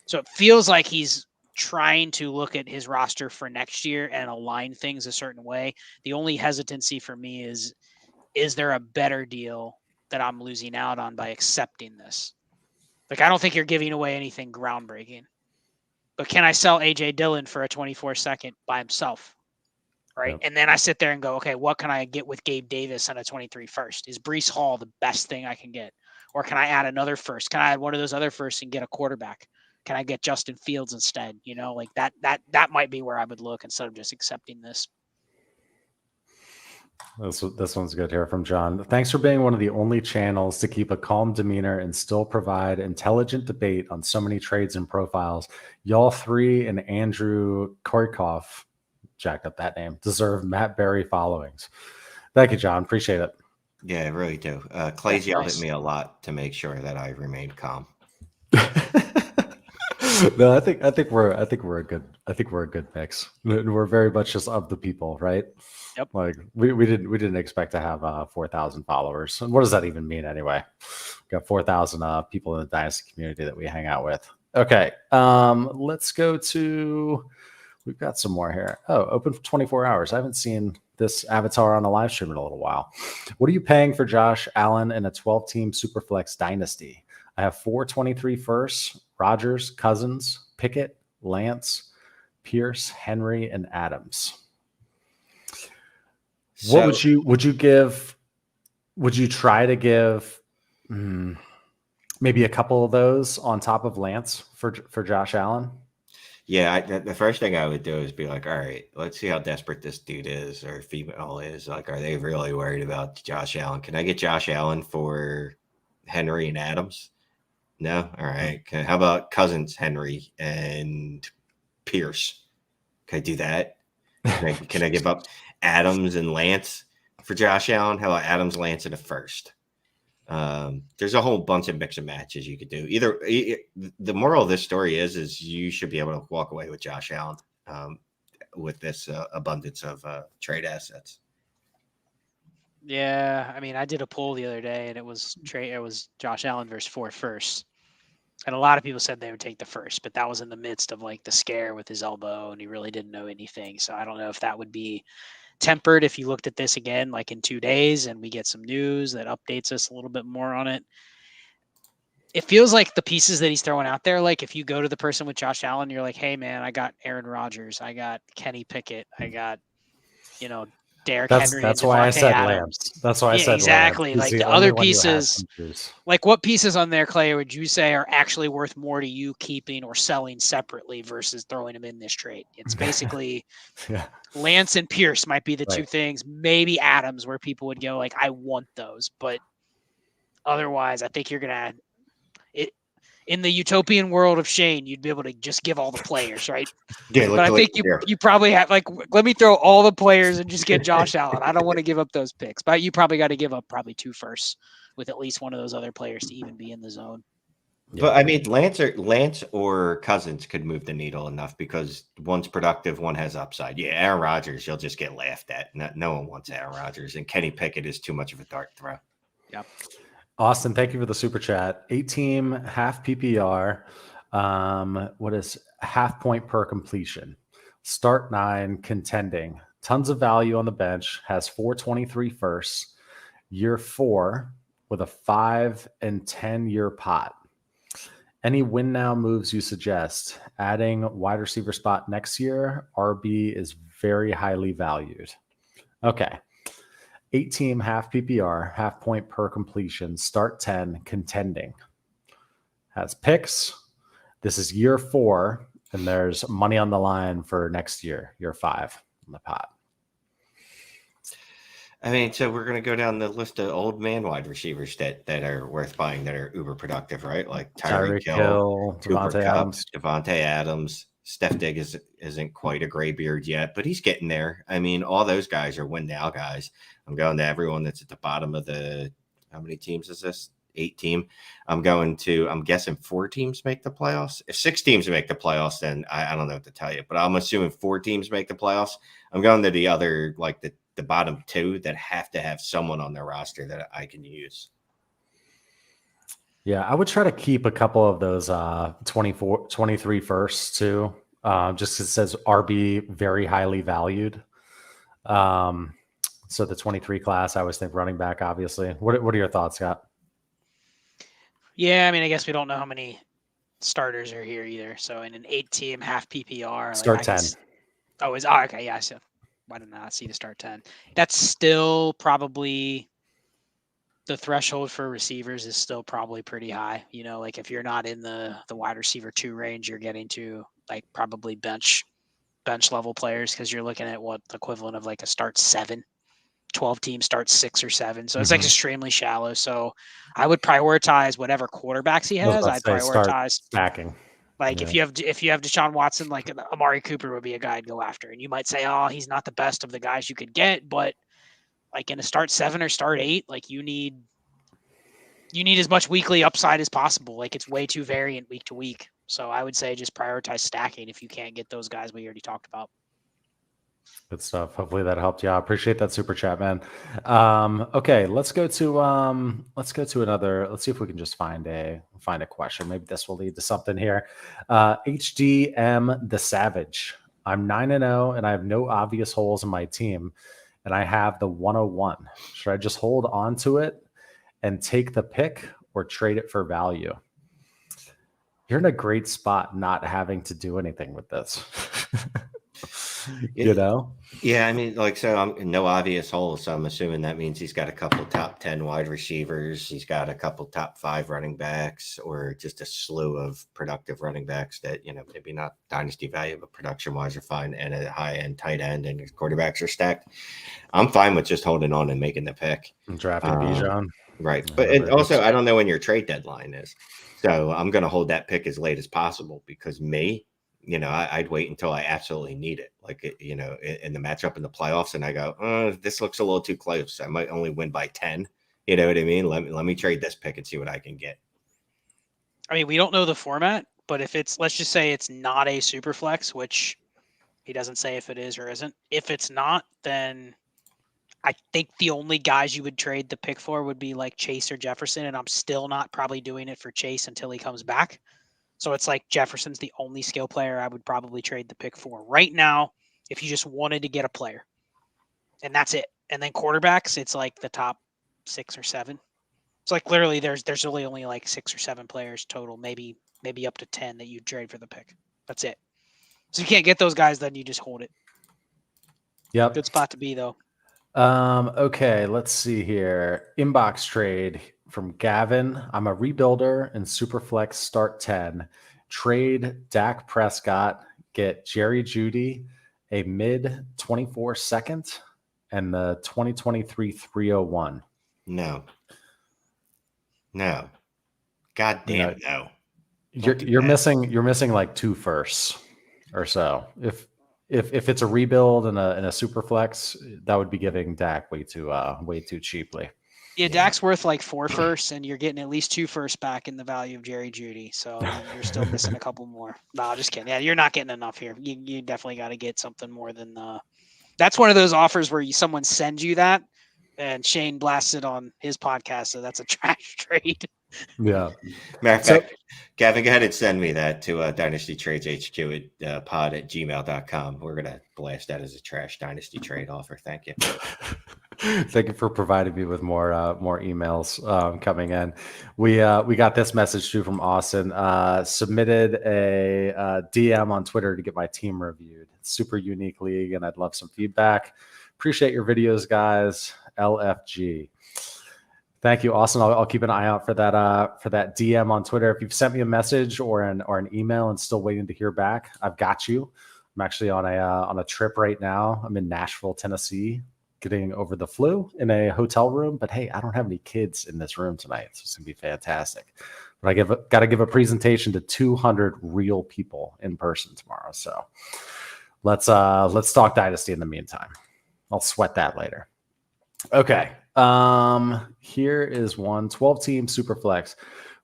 So it feels like he's trying to look at his roster for next year and align things a certain way. The only hesitancy for me is there a better deal that I'm losing out on by accepting this? Like, I don't think you're giving away anything groundbreaking, but can I sell AJ Dillon for a 24 second by himself? Right. Yep. And then I sit there and go, okay, what can I get with Gabe Davis on a 23 first? Is Breece Hall the best thing I can get? Or can I add another first? Can I add one of those other firsts and get a quarterback? Can I get Justin Fields instead? Like that might be where I would look instead of just accepting this. This one's good here from John. Thanks for being one of the only channels to keep a calm demeanor and still provide intelligent debate on so many trades and profiles. Y'all 3 and Andrew Korikoff, jacked up that name, deserve Matt Berry followings. Thank you, John. Appreciate it. Yeah, I really do. Clay's yelled at me a lot to make sure that I remained calm. No, I think we're a I think we're a good mix. We're very much just of the people, right? Yep. Like we didn't expect to have 4,000 followers. And what does that even mean anyway? We got 4,000 people in the Dynasty community that we hang out with. Okay. Let's go to, we've got some more here. Oh, open for 24 hours. I haven't seen this avatar on a live stream in a little while. What are you paying for Josh Allen in a 12-team Superflex Dynasty? I have 423 firsts, Rodgers, Cousins, Pickett, Lance, Pierce, Henry, and Adams. What would you give? Would you try to give maybe a couple of those on top of Lance for Josh Allen? Yeah, the first thing I would do is be like, all right, let's see how desperate this dude is or female is. Like, are they really worried about Josh Allen? Can I get Josh Allen for Henry and Adams? No? All right. How about Cousins, Henry, and Pierce? Can I do that? Can I give up Adams and Lance for Josh Allen? How about Adams, Lance, and a first? There's a whole bunch of mix and matches you could do. The moral of this story is you should be able to walk away with Josh Allen with this abundance of trade assets. Yeah, I mean, I did a poll the other day, and it was Josh Allen versus 4 firsts, and a lot of people said they would take the first, but that was in the midst of like the scare with his elbow, and he really didn't know anything. So I don't know if that would be tempered if you looked at this again, like in 2 days, and we get some news that updates us a little bit more on it. It feels like the pieces that he's throwing out there, like if you go to the person with Josh Allen, you're like, hey man, I got Aaron Rodgers, I got Kenny Pickett, I got, Derrick Henry. That's why I said Lance. That's why I said exactly. Lance. Like the other pieces, like what pieces on there, Clay, would you say are actually worth more to you keeping or selling separately versus throwing them in this trade? It's basically Lance and Pierce might be the two things. Maybe Adams, where people would go like, I want those, but otherwise, I think you're gonna. In the utopian world of Shane, you'd be able to just give all the players, right? Yeah, but I think you probably have let me throw all the players and just get Josh Allen. I don't want to give up those picks, but you probably got to give up probably 2 firsts with at least one of those other players to even be in the zone. But I mean, Lance or Cousins could move the needle enough because one's productive, one has upside. Yeah, Aaron Rodgers, you'll just get laughed at. No one wants Aaron Rodgers, and Kenny Pickett is too much of a dart throw. Yep. Austin, thank you for the super chat. 8-team, half PPR. What is half point per completion? Start 9, contending. Tons of value on the bench. Has 423 firsts. Year 4 with a 5 and 10 year pot. Any win now moves you suggest? Adding wide receiver spot next year. RB is very highly valued. Okay. 8-team, half PPR, half point per completion, start 10, contending. Has picks. This is year 4, and there's money on the line for next year, year 5 on the pot. I mean, so we're going to go down the list of old man wide receivers that are worth buying, that are uber productive, right? Like Tyreek Hill, Devontae Adams. Steph Diggs isn't quite a gray beard yet, but he's getting there. I mean, all those guys are win now guys. I'm going to everyone that's at the bottom of the – how many teams is this? 8-team. I'm guessing 4 teams make the playoffs. If 6 teams make the playoffs, then I don't know what to tell you. But I'm assuming 4 teams make the playoffs. I'm going to the other, like the bottom 2 that have to have someone on their roster that I can use. Yeah, I would try to keep a couple of those 23 firsts too. Just 'cause it says RB very highly valued. So the 23 class, I always think running back, obviously. What are your thoughts, Scott? Yeah, I mean, I guess we don't know how many starters are here either. So in an 8-team, half PPR. Start 10. Okay. Yeah, so why did I not see the start 10? That's still probably the threshold for receivers is still probably pretty high. Like if you're not in the wide receiver 2 range, you're getting to like probably bench level players because you're looking at what the equivalent of like a start 7. 12 teams start 6 or 7. So it's like extremely shallow. So I would prioritize whatever quarterbacks he has. I'd prioritize stacking. Like if you have Deshaun Watson, like Amari Cooper would be a guy I'd go after. And you might say, oh, he's not the best of the guys you could get, but like in a start 7 or start 8, like you need as much weekly upside as possible. Like it's way too variant week to week. So I would say just prioritize stacking if you can't get those guys we already talked about. Good stuff. Hopefully that helped you out. Appreciate that super chat, man. Okay, let's go to another. Let's see if we can just find a question. Maybe this will lead to something here. HDM the Savage. I'm 9-0 and I have no obvious holes in my team, and I have the 101. Should I just hold on to it and take the pick or trade it for value? You're in a great spot not having to do anything with this. You know? Yeah, I mean, like, so I'm no obvious holes. So I'm assuming that means he's got a couple top 10 wide receivers. He's got a couple top 5 running backs, or just a slew of productive running backs that, maybe not dynasty value, but production wise are fine, and a high end tight end, and his quarterbacks are stacked. I'm fine with just holding on and making the pick. And drafting Bijan. Right. But and also, I don't know when your trade deadline is. So I'm going to hold that pick as late as possible, because I'd wait until I absolutely need it. Like, in the matchup in the playoffs, and I go, this looks a little too close. I might only win by 10. You know what I mean? Let me trade this pick and see what I can get. I mean, we don't know the format, but if let's just say it's not a super flex, which he doesn't say if it is or isn't. If it's not, then I think the only guys you would trade the pick for would be like Chase or Jefferson. And I'm still not probably doing it for Chase until he comes back. So it's like Jefferson's the only skill player I would probably trade the pick for right now if you just wanted to get a player. And that's it. And then quarterbacks, it's like the top 6 or 7. It's like literally there's really only like 6 or 7 players total, maybe up to 10 that you trade for the pick. That's it. So you can't get those guys, then you just hold it. Yep. Good spot to be, though. Okay, let's see here. Inbox trade from Gavin. I'm a rebuilder in Superflex start 10. Trade Dak Prescott, get Jerry Jeudy, a mid 24 second, and the 2023 301. No. God damn, no. You're missing like 2 firsts or so. If it's a rebuild and a super flex, that would be giving Dak way too cheaply. Yeah, Dak's worth like 4 firsts, and you're getting at least 2 firsts back in the value of Jerry Jeudy. So you're still missing a couple more. No, just kidding. Yeah, you're not getting enough here. You definitely got to get something more than. That's one of those offers where someone sends you that, and Shane blasted on his podcast, so that's a trash trade. Yeah. Matter of fact, Gavin, go ahead and send me that to Dynasty Trades HQ at pod@gmail.com. We're going to blast that as a trash Dynasty trade offer. Thank you. Thank you for providing me with more emails coming in. We got this message too from Austin. Submitted a DM on Twitter to get my team reviewed. It's super unique league, and I'd love some feedback. Appreciate your videos, guys. LFG. Thank you, Austin. I'll keep an eye out for that DM on Twitter. If you've sent me a message or an email and still waiting to hear back, I've got you. I'm actually on a trip right now. I'm in Nashville, Tennessee, getting over the flu in a hotel room. But hey, I don't have any kids in this room tonight, so it's gonna be fantastic. But I got to give a presentation to 200 real people in person tomorrow. So let's talk Dynasty in the meantime. I'll sweat that later. Okay. Here is one 12-team Superflex.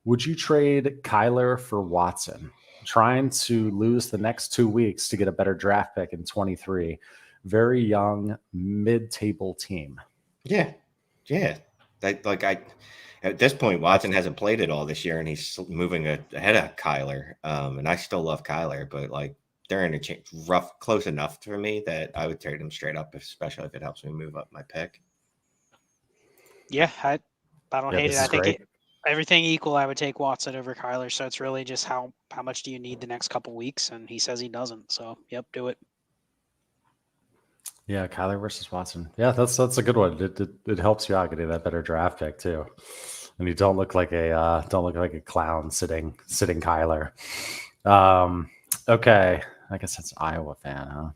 Would you trade Kyler for Watson? Trying to lose the next 2 weeks to get a better draft pick in 23. Very young, mid-table team. Yeah. At this point, Watson hasn't played it all this year, and he's moving ahead of Kyler. And I still love Kyler, but like they're rough, close enough for me that I would trade him straight up, especially if it helps me move up my pick. Yeah, I don't hate it. I think everything equal, I would take Watson over Kyler. So it's really just how much do you need the next couple weeks? And he says he doesn't. So yep, do it. Yeah, Kyler versus Watson. Yeah, that's a good one. It helps you out getting that better draft pick too, and you don't look like a clown sitting Kyler. Okay, I guess that's Iowa fan, huh?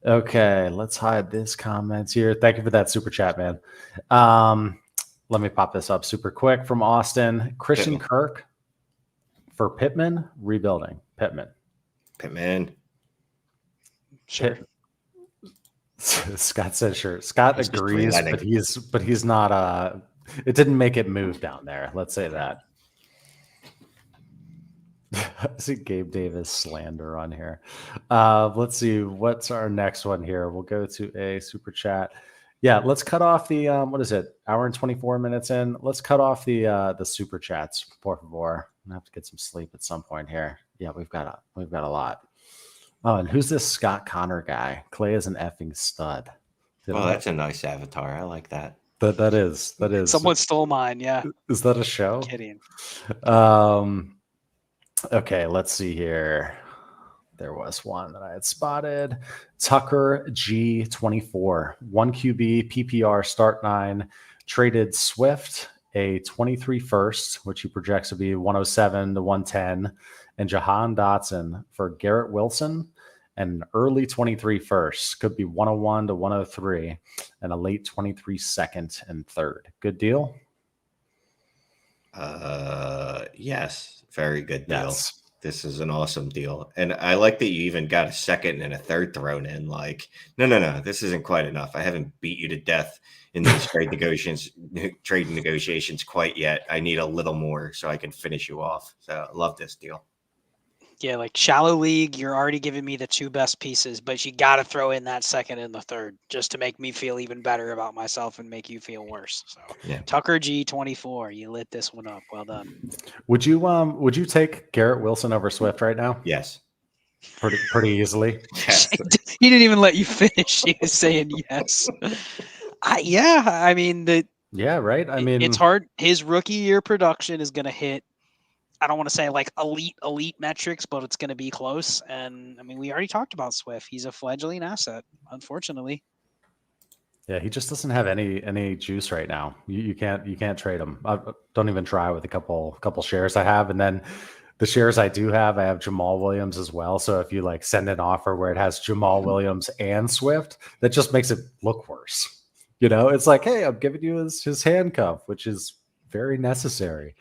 Okay, let's hide this comments here. Thank you for that super chat, man. Let me pop this up super quick from Austin. Christian Kirk for Pittman, rebuilding. Pittman. Sure. Scott says sure. Scott agrees, but he's not. It didn't make it move down there. Let's say that. I see Gabe Davis slander on here. Let's see. What's our next one here? We'll go to a super chat. Yeah, let's cut off the what is it? Hour and 24 minutes in. Let's cut off the super chats, por favor. I'm gonna have to get some sleep at some point here. Yeah, we've got a lot. Oh, and who's this Scott Connor guy? Clay is an effing stud. Well, that's a nice avatar. I like that. That is. Someone stole mine. Yeah. Is that a show? Kidding. Okay, let's see here. There was one that I had spotted. Tucker G24, 1 QB, PPR, start 9, traded Swift, a 23 first, which he projects to be 107 to 110, and Jahan Dotson for Garrett Wilson, and an early 23 first, could be 101 to 103, and a late 23 second and third. Good deal? Yes, very good deal. Yes. This is an awesome deal. And I like that you even got a second and a third thrown in. Like, no, this isn't quite enough. I haven't beat you to death in these trade negotiations quite yet. I need a little more so I can finish you off. So I love this deal. Yeah, like shallow league, you're already giving me the two best pieces, but you got to throw in that second and the third just to make me feel even better about myself and make you feel worse. So yeah. Tucker G24, you lit this one up. Well done. Would you take Garrett Wilson over Swift right now? Yes. Pretty easily. Yes. He didn't even let you finish. He was saying yes. I mean, right. I mean, it's hard. His rookie year production is going to hit, I don't want to say like elite metrics, but it's going to be close. And I mean, we already talked about Swift. He's a fledgling asset, unfortunately. Yeah, he just doesn't have any juice right now. You can't trade him. Don't even try with a couple shares I have, and then the shares I do have, I have Jamal Williams as well. So if you like send an offer where it has Jamal Williams and Swift, that just makes it look worse. You know, it's like, hey, I'm giving you his handcuff, which is very necessary.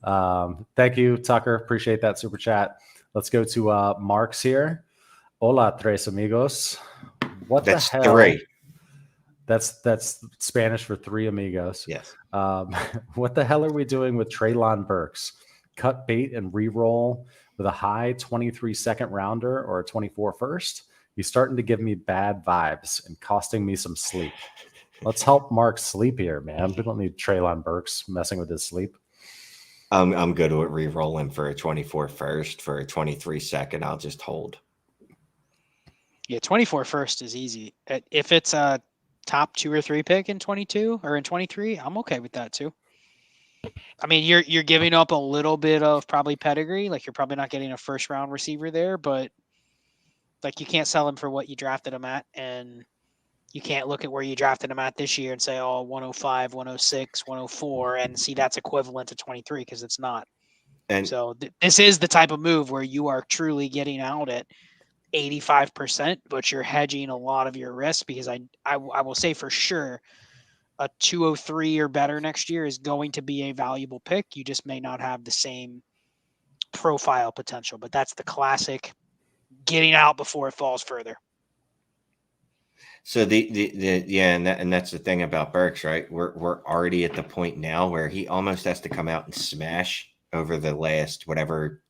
Thank you, Tucker. Appreciate that super chat. Let's go to Mark's here. Hola, tres amigos. That's the hell? Three. That's Spanish for three amigos. Yes. What the hell are we doing with Treylon Burks? Cut bait and re-roll with a high 23 second rounder or a 24 first? He's starting to give me bad vibes and costing me some sleep. Let's help Mark sleep here, man. We don't need Treylon Burks messing with his sleep. I'm good with re-rolling for a 24 first. For a 23 second, I'll just hold. Yeah, 24 first is easy. If it's a top 2 or 3 pick in 22 or in 23, I'm okay with that too. I mean, you're giving up a little bit of probably pedigree. Like you're probably not getting a first round receiver there, but like you can't sell him for what you drafted him at, and you can't look at where you drafted him at this year and say, oh, 105, 106, 104, and see that's equivalent to 23 because it's not. And so this is the type of move where you are truly getting out at 85%, but you're hedging a lot of your risk because I will say for sure a 203 or better next year is going to be a valuable pick. You just may not have the same profile potential, but that's the classic getting out before it falls further. So and that's the thing about Burks, right? We're already at the point now where he almost has to come out and smash over the last whatever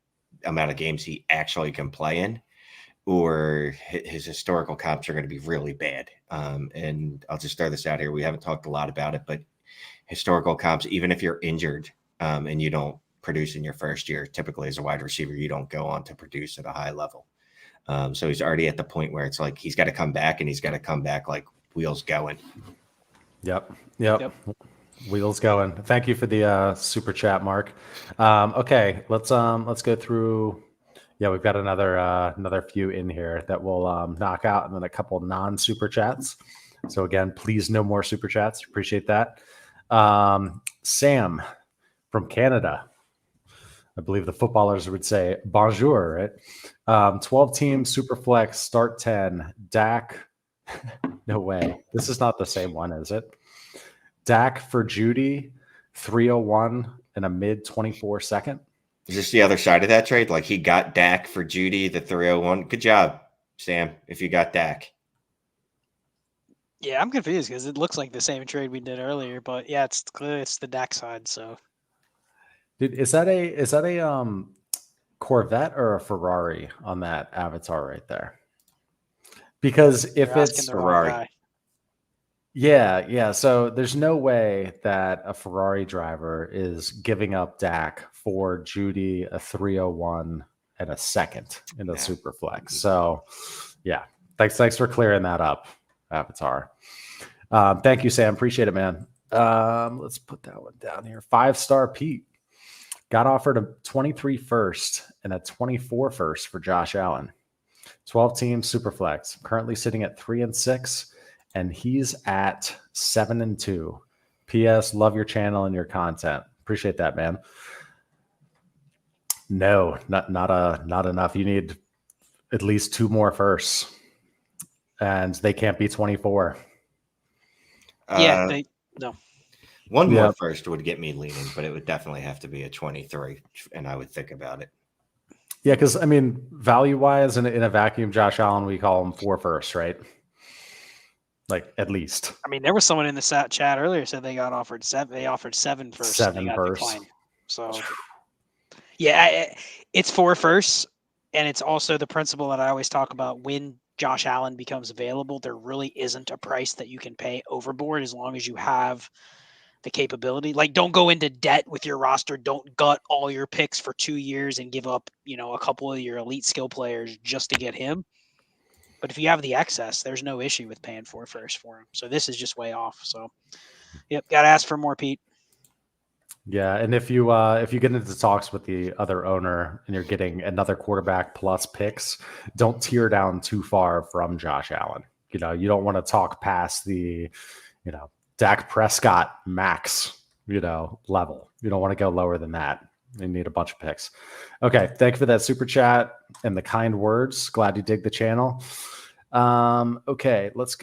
amount of games he actually can play in, or his historical comps are going to be really bad. And I'll just throw this out here. We haven't talked a lot about it, but historical comps, even if you're injured and you don't produce in your first year, typically as a wide receiver, you don't go on to produce at a high level. So he's already at the point where it's like he's got to come back, and he's got to come back like wheels going. Yep. Wheels going. Thank you for the super chat, Mark. Okay, let's go through. Yeah, we've got another few in here that we'll knock out, and then a couple non-super chats. So again, please no more super chats. Appreciate that. Sam from Canada. I believe the footballers would say bonjour, right? 12 team super flex start 10. Dak. No way. This is not the same one, is it? Dak for Judy, 301 and a mid 24 second. Is this the other side of that trade? Like he got Dak for Judy, the 301. Good job, Sam, if you got Dak. Yeah, I'm confused because it looks like the same trade we did earlier, but yeah, it's clear it's the Dak side. So, dude, is that a Corvette or a Ferrari on that avatar right there? Because if You're asking it's the wrong Ferrari. guy. yeah, so there's no way that a Ferrari driver is giving up Dak for Judy, a 301, and a second in a super flex. So yeah, thanks for clearing that up, Avatar. Thank you, Sam. Appreciate it, man. Let's put that one down here. 5-star Pete got offered a 23 first and a 24 first for Josh Allen. 12 team super flex. Currently sitting at 3-6, and he's at 7-2. P.S. Love your channel and your content. Appreciate that, man. No, not enough. You need at least 2 more firsts, and they can't be 24. No. One more first would get me leaning, but it would definitely have to be a 23, and I would think about it. Yeah, because I mean, value-wise, in a vacuum, Josh Allen, we call him 4 firsts, right? Like at least. I mean, there was someone in the chat earlier said they got offered 7. They offered 7 firsts. 7 and they got firsts. declined. So, yeah, it's 4 firsts, and it's also the principle that I always talk about when Josh Allen becomes available. There really isn't a price that you can pay overboard as long as you have the capability. Like, don't go into debt with your roster. Don't gut all your picks for 2 years and give up, a couple of your elite skill players just to get him. But if you have the excess, there's no issue with paying 4 first for him. So this is just way off. So, yep, got to ask for more, Pete. Yeah, and if you get into talks with the other owner and you're getting another quarterback plus picks, don't tear down too far from Josh Allen. You don't want to talk past the, Dak Prescott max, level. You don't want to go lower than that. You need a bunch of picks. Okay, thank you for that super chat and the kind words. Glad you dig the channel. Okay, let's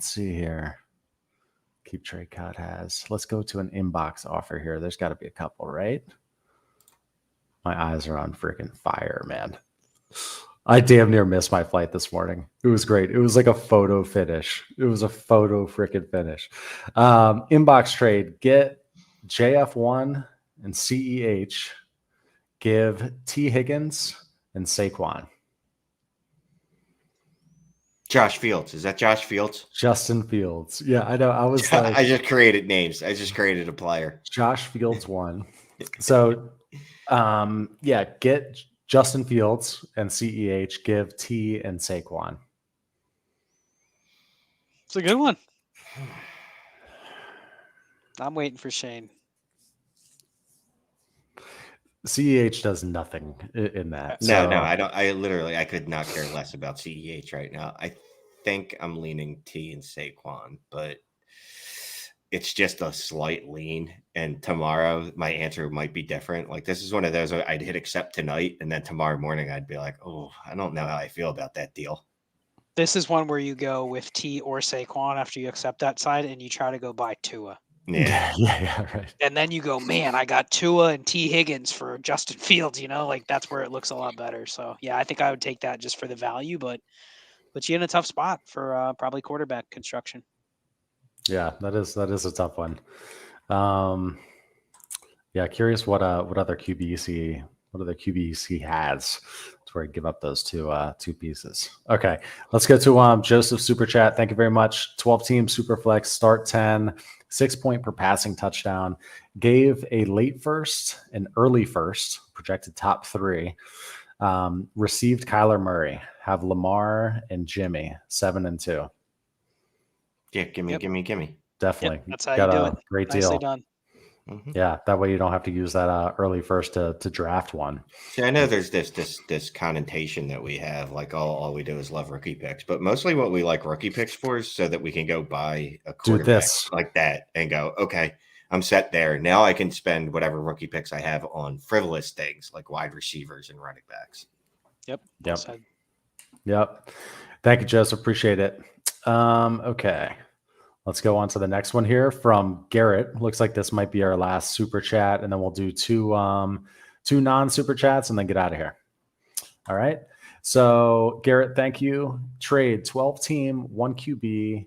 see here. Keep Trade Cut has. Let's go to an inbox offer here. There's got to be a couple, right? My eyes are on freaking fire, man. I damn near missed my flight this morning. It was great. It was like a photo finish. It was a photo freaking finish. Inbox trade. Get JF1 and CEH. Give T. Higgins and Saquon. Josh Fields. Is that Josh Fields? Justin Fields. Yeah, I know. I was like, I just created names. I just created a player. Josh Fields 1. So, get Justin Fields and CEH. Give T and Saquon. It's a good one. I'm waiting for Shane. CEH does nothing in that. No, I don't. I could not care less about CEH right now. I think I'm leaning T and Saquon, but it's just a slight lean. And tomorrow, my answer might be different. Like, this is one of those I'd hit accept tonight, and then tomorrow morning I'd be like, oh, I don't know how I feel about that deal. This is one where you go with T or Saquon after you accept that side, and you try to go buy Tua. Yeah, right. And then you go, man, I got Tua and T. Higgins for Justin Fields, like that's where it looks a lot better. So, yeah, I think I would take that just for the value, but puts you in a tough spot for probably quarterback construction. Yeah, that is a tough one. Curious what other QBs he has to where he give up those two pieces. Okay, let's go to Joseph Super Chat. Thank you very much. 12 team super flex, start 10, 6 point per passing touchdown. Gave a late first, an early first, projected top 3. Received Kyler Murray. Have Lamar and Jimmy 7-2. Yeah, gimme. Definitely. Yep, that's how Got you do a it. Great Nicely deal. done. Mm-hmm. Yeah, that way you don't have to use that early first to draft one. See, I know there's this connotation that we have, like all we do is love rookie picks, but mostly what we like rookie picks for is so that we can go buy a quarterback like that and go, okay, I'm set there. Now I can spend whatever rookie picks I have on frivolous things like wide receivers and running backs. Yep. Thank you, Joseph. Appreciate it. Okay. Let's go on to the next one here from Garrett. Looks like this might be our last super chat, and then we'll do two non-super chats and then get out of here. All right. So Garrett, thank you. Trade 12 team, 1 QB,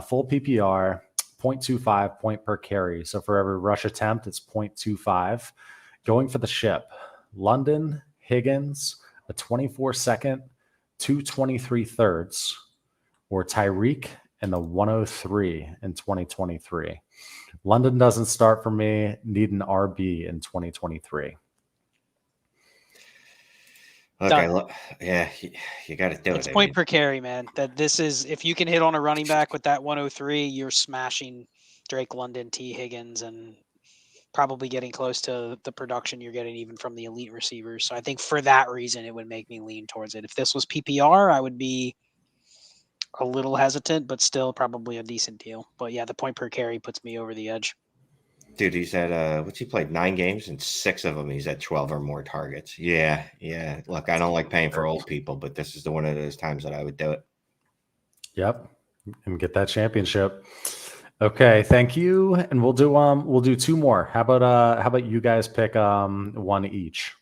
full PPR, 0.25 point per carry. So for every rush attempt, it's 0.25. Going for the ship, London, Higgins, a 24 second, 223 thirds, or Tyreek and the 103 in 2023. London doesn't start for me. Need an RB in 2023. Okay, yeah, you got to do It's it. point per carry, man. That this is, if you can hit on a running back with that 103, you're smashing Drake London, T. Higgins, and probably getting close to the production you're getting even from the elite receivers. So I think for that reason, it would make me lean towards it. If this was PPR, I would be a little hesitant, but still probably a decent deal. But yeah, the point per carry puts me over the edge. Dude, he's had he played 9 games and 6 of them he's had 12 or more targets. Yeah. Look, I don't like paying for old people, but this is one of those times that I would do it. Yep, and get that championship. Okay, thank you. And we'll do 2 more. How about you guys pick one each?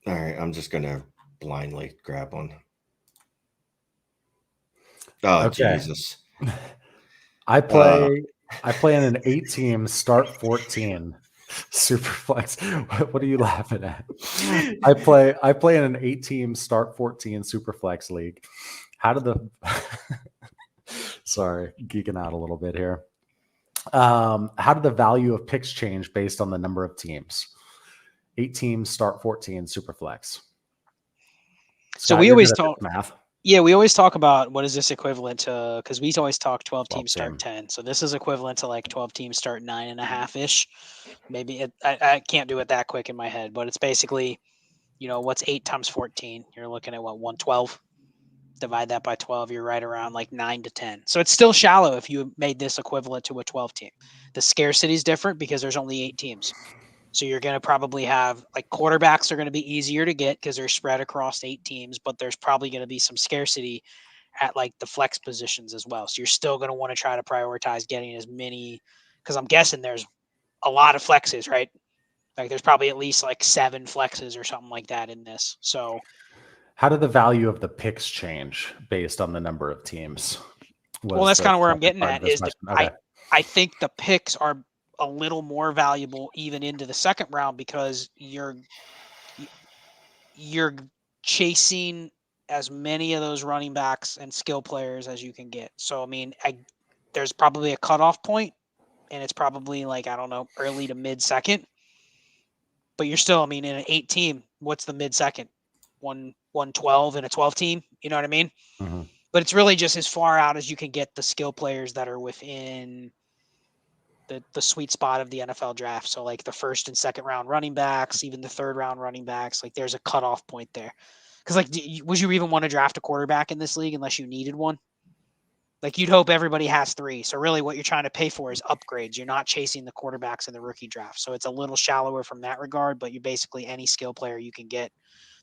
All right, I'm just gonna blindly grab one. Oh, okay. Jesus. I play in an 8-team start 14 super flex. What are you laughing at? I play in an 8-team start 14 super flex league. How did the sorry, geeking out a little bit here. How did the value of picks change based on the number of teams? 8 teams start 14 super flex. So Scott, we always talk math. Yeah, we always talk about what is this equivalent to, because we always talk 12 teams start team. 10. So this is equivalent to like 12 teams start 9.5-ish. Maybe I can't do it that quick in my head, but it's basically, what's 8 times 14? You're looking at what, 112? Divide that by 12, you're right around like 9 to 10. So it's still shallow if you made this equivalent to a 12 team. The scarcity is different because there's only 8 teams. So you're going to probably have, like, quarterbacks are going to be easier to get because they're spread across 8 teams, but there's probably going to be some scarcity at like the flex positions as well. So you're still going to want to try to prioritize getting as many, because I'm guessing there's a lot of flexes, right? Like there's probably at least like 7 flexes or something like that in this. So how did the value of the picks change based on the number of teams? Well, that's kind of where I'm getting at is that okay. I think the picks are a little more valuable even into the second round because you're chasing as many of those running backs and skill players as you can get. So, I mean, there's probably a cutoff point, and it's probably like, I don't know, early to mid second. But you're still, I mean, in an 8 team, what's the mid second? 112 in a 12 team. You know what I mean? Mm-hmm. But it's really just as far out as you can get the skill players that are within the sweet spot of the NFL draft. So like the first and second round running backs, even the third round running backs, like there's a cutoff point there. Because like, would you even want to draft a quarterback in this league unless you needed one? Like you'd hope everybody has 3. So really what you're trying to pay for is upgrades. You're not chasing the quarterbacks in the rookie draft. So it's a little shallower from that regard, but you basically any skill player you can get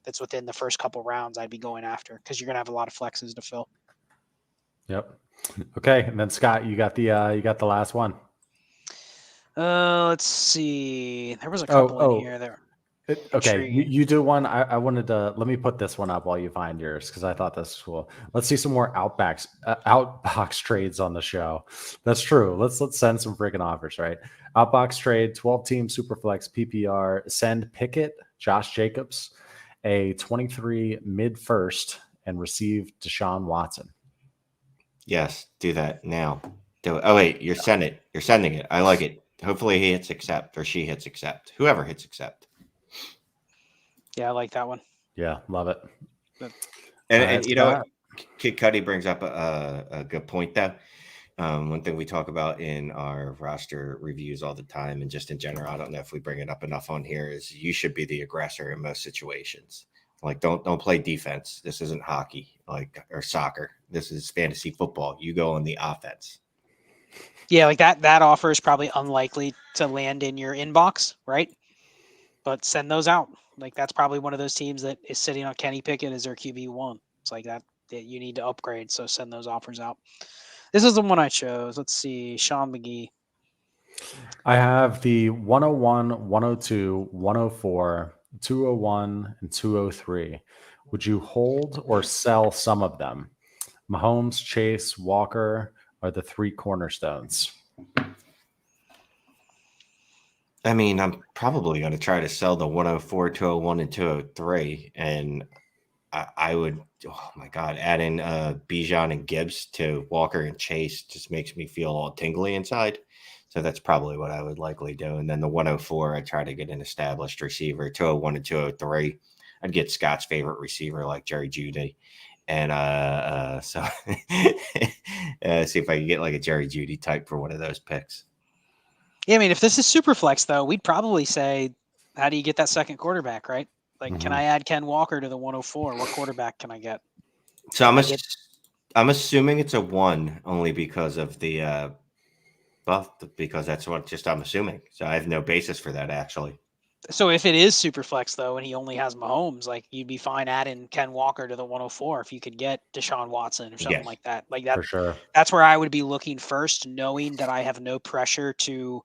that's within the first couple rounds, I'd be going after because you're going to have a lot of flexes to fill. Yep. Okay. And then Scott, you got the last one. Let's see. There was a couple in here there. Okay, you do one. I wanted to let me put this one up while you find yours because I thought this was cool. Let's see some more outbox trades on the show. That's true. Let's send some freaking offers, right? Outbox trade, 12-team Superflex PPR. Send Pickett, Josh Jacobs, a 23 mid first, and receive Deshaun Watson. Yes, do that now. Do it. Oh wait, you're sending it. I like it. Hopefully he hits accept or she hits accept. Whoever hits accept. Yeah, I like that one. Yeah, love it. And you know what? Kid Cudi brings up a good point though. One thing we talk about in our roster reviews all the time and just in general, I don't know if we bring it up enough on here, is you should be the aggressor in most situations. Like don't play defense. This isn't hockey or soccer. This is fantasy football. You go on the offense. Yeah, like that offer is probably unlikely to land in your inbox, right? But send those out. Like that's probably one of those teams that is sitting on Kenny Pickett as their QB1. It's like that you need to upgrade, so send those offers out. This is the one I chose. Let's see, Sean McGee. I have the 101, 102, 104, 201, and 203. Would you hold or sell some of them? Mahomes, Chase, Walker are the 3 cornerstones. I mean, I'm probably going to try to sell the 104, 201, and 203. And I would, oh my God, add in Bijan and Gibbs to Walker and Chase just makes me feel all tingly inside. So that's probably what I would likely do. And then the 104, I'd try to get an established receiver. 201 and 203, I'd get Scott's favorite receiver like Jerry Jeudy. And so see if I can get like a Jerry Jeudy type for one of those picks. Yeah, I mean, if this is super flex, though, we'd probably say, how do you get that second quarterback, right? Like, can I add Ken Walker to the 104? What quarterback can I get? So I'm assuming it's a 1 only because of the because that's what just I'm assuming. So I have no basis for that actually. So if it is super flex, though, and he only has Mahomes, like, you'd be fine adding Ken Walker to the 104 if you could get Deshaun Watson or something like that. Like that, For sure. That's where I would be looking first, knowing that I have no pressure to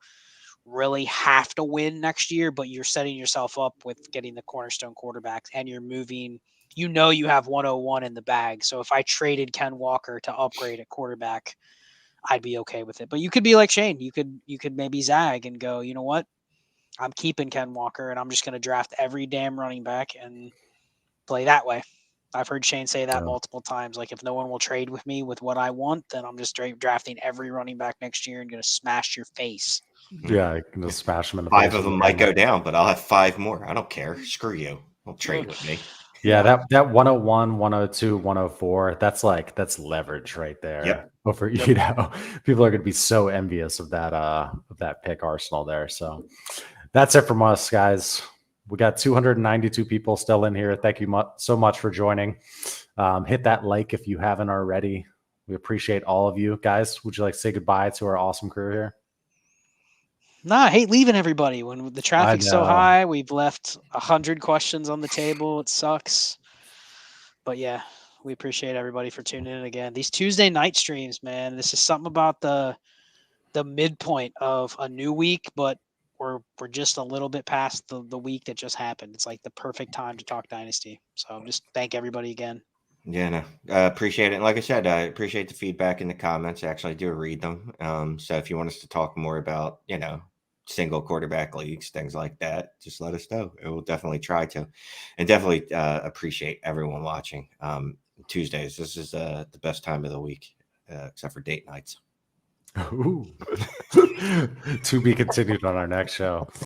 really have to win next year, but you're setting yourself up with getting the cornerstone quarterbacks and you're moving, you have 101 in the bag. So if I traded Ken Walker to upgrade at quarterback, I'd be okay with it. But you could be like Shane, you could maybe zag and go, you know what? I'm keeping Ken Walker and I'm just going to draft every damn running back and play that way. I've heard Shane say that multiple times. Like, if no one will trade with me with what I want, then I'm just drafting every running back next year and going to smash your face. Yeah, I can just smash them in the 5 face of them might go down, but I'll have 5 more. I don't care. Screw you. Don't trade with me. Yeah, that 101, 102, 104, that's leverage right there. Yep. Over, people are going to be so envious of that pick arsenal there. So that's it from us, guys. We got 292 people still in here. Thank you so much for joining. Hit that like if you haven't already. We appreciate all of you guys. Would you like to say goodbye to our awesome crew here? Nah, I hate leaving everybody when the traffic's so high. We've left 100 questions on the table. It sucks. But yeah, we appreciate everybody for tuning in again. These Tuesday night streams, man, this is something about the midpoint of a new week, but we're just a little bit past the week that just happened. It's like the perfect time to talk Dynasty. So just thank everybody again. Yeah, no, appreciate it. And like I said, I appreciate the feedback in the comments. I actually do read them. So if you want us to talk more about, single quarterback leagues, things like that, just let us know. It will definitely try to, and definitely appreciate everyone watching. Tuesdays, this is the best time of the week, except for date nights. To be continued on our next show.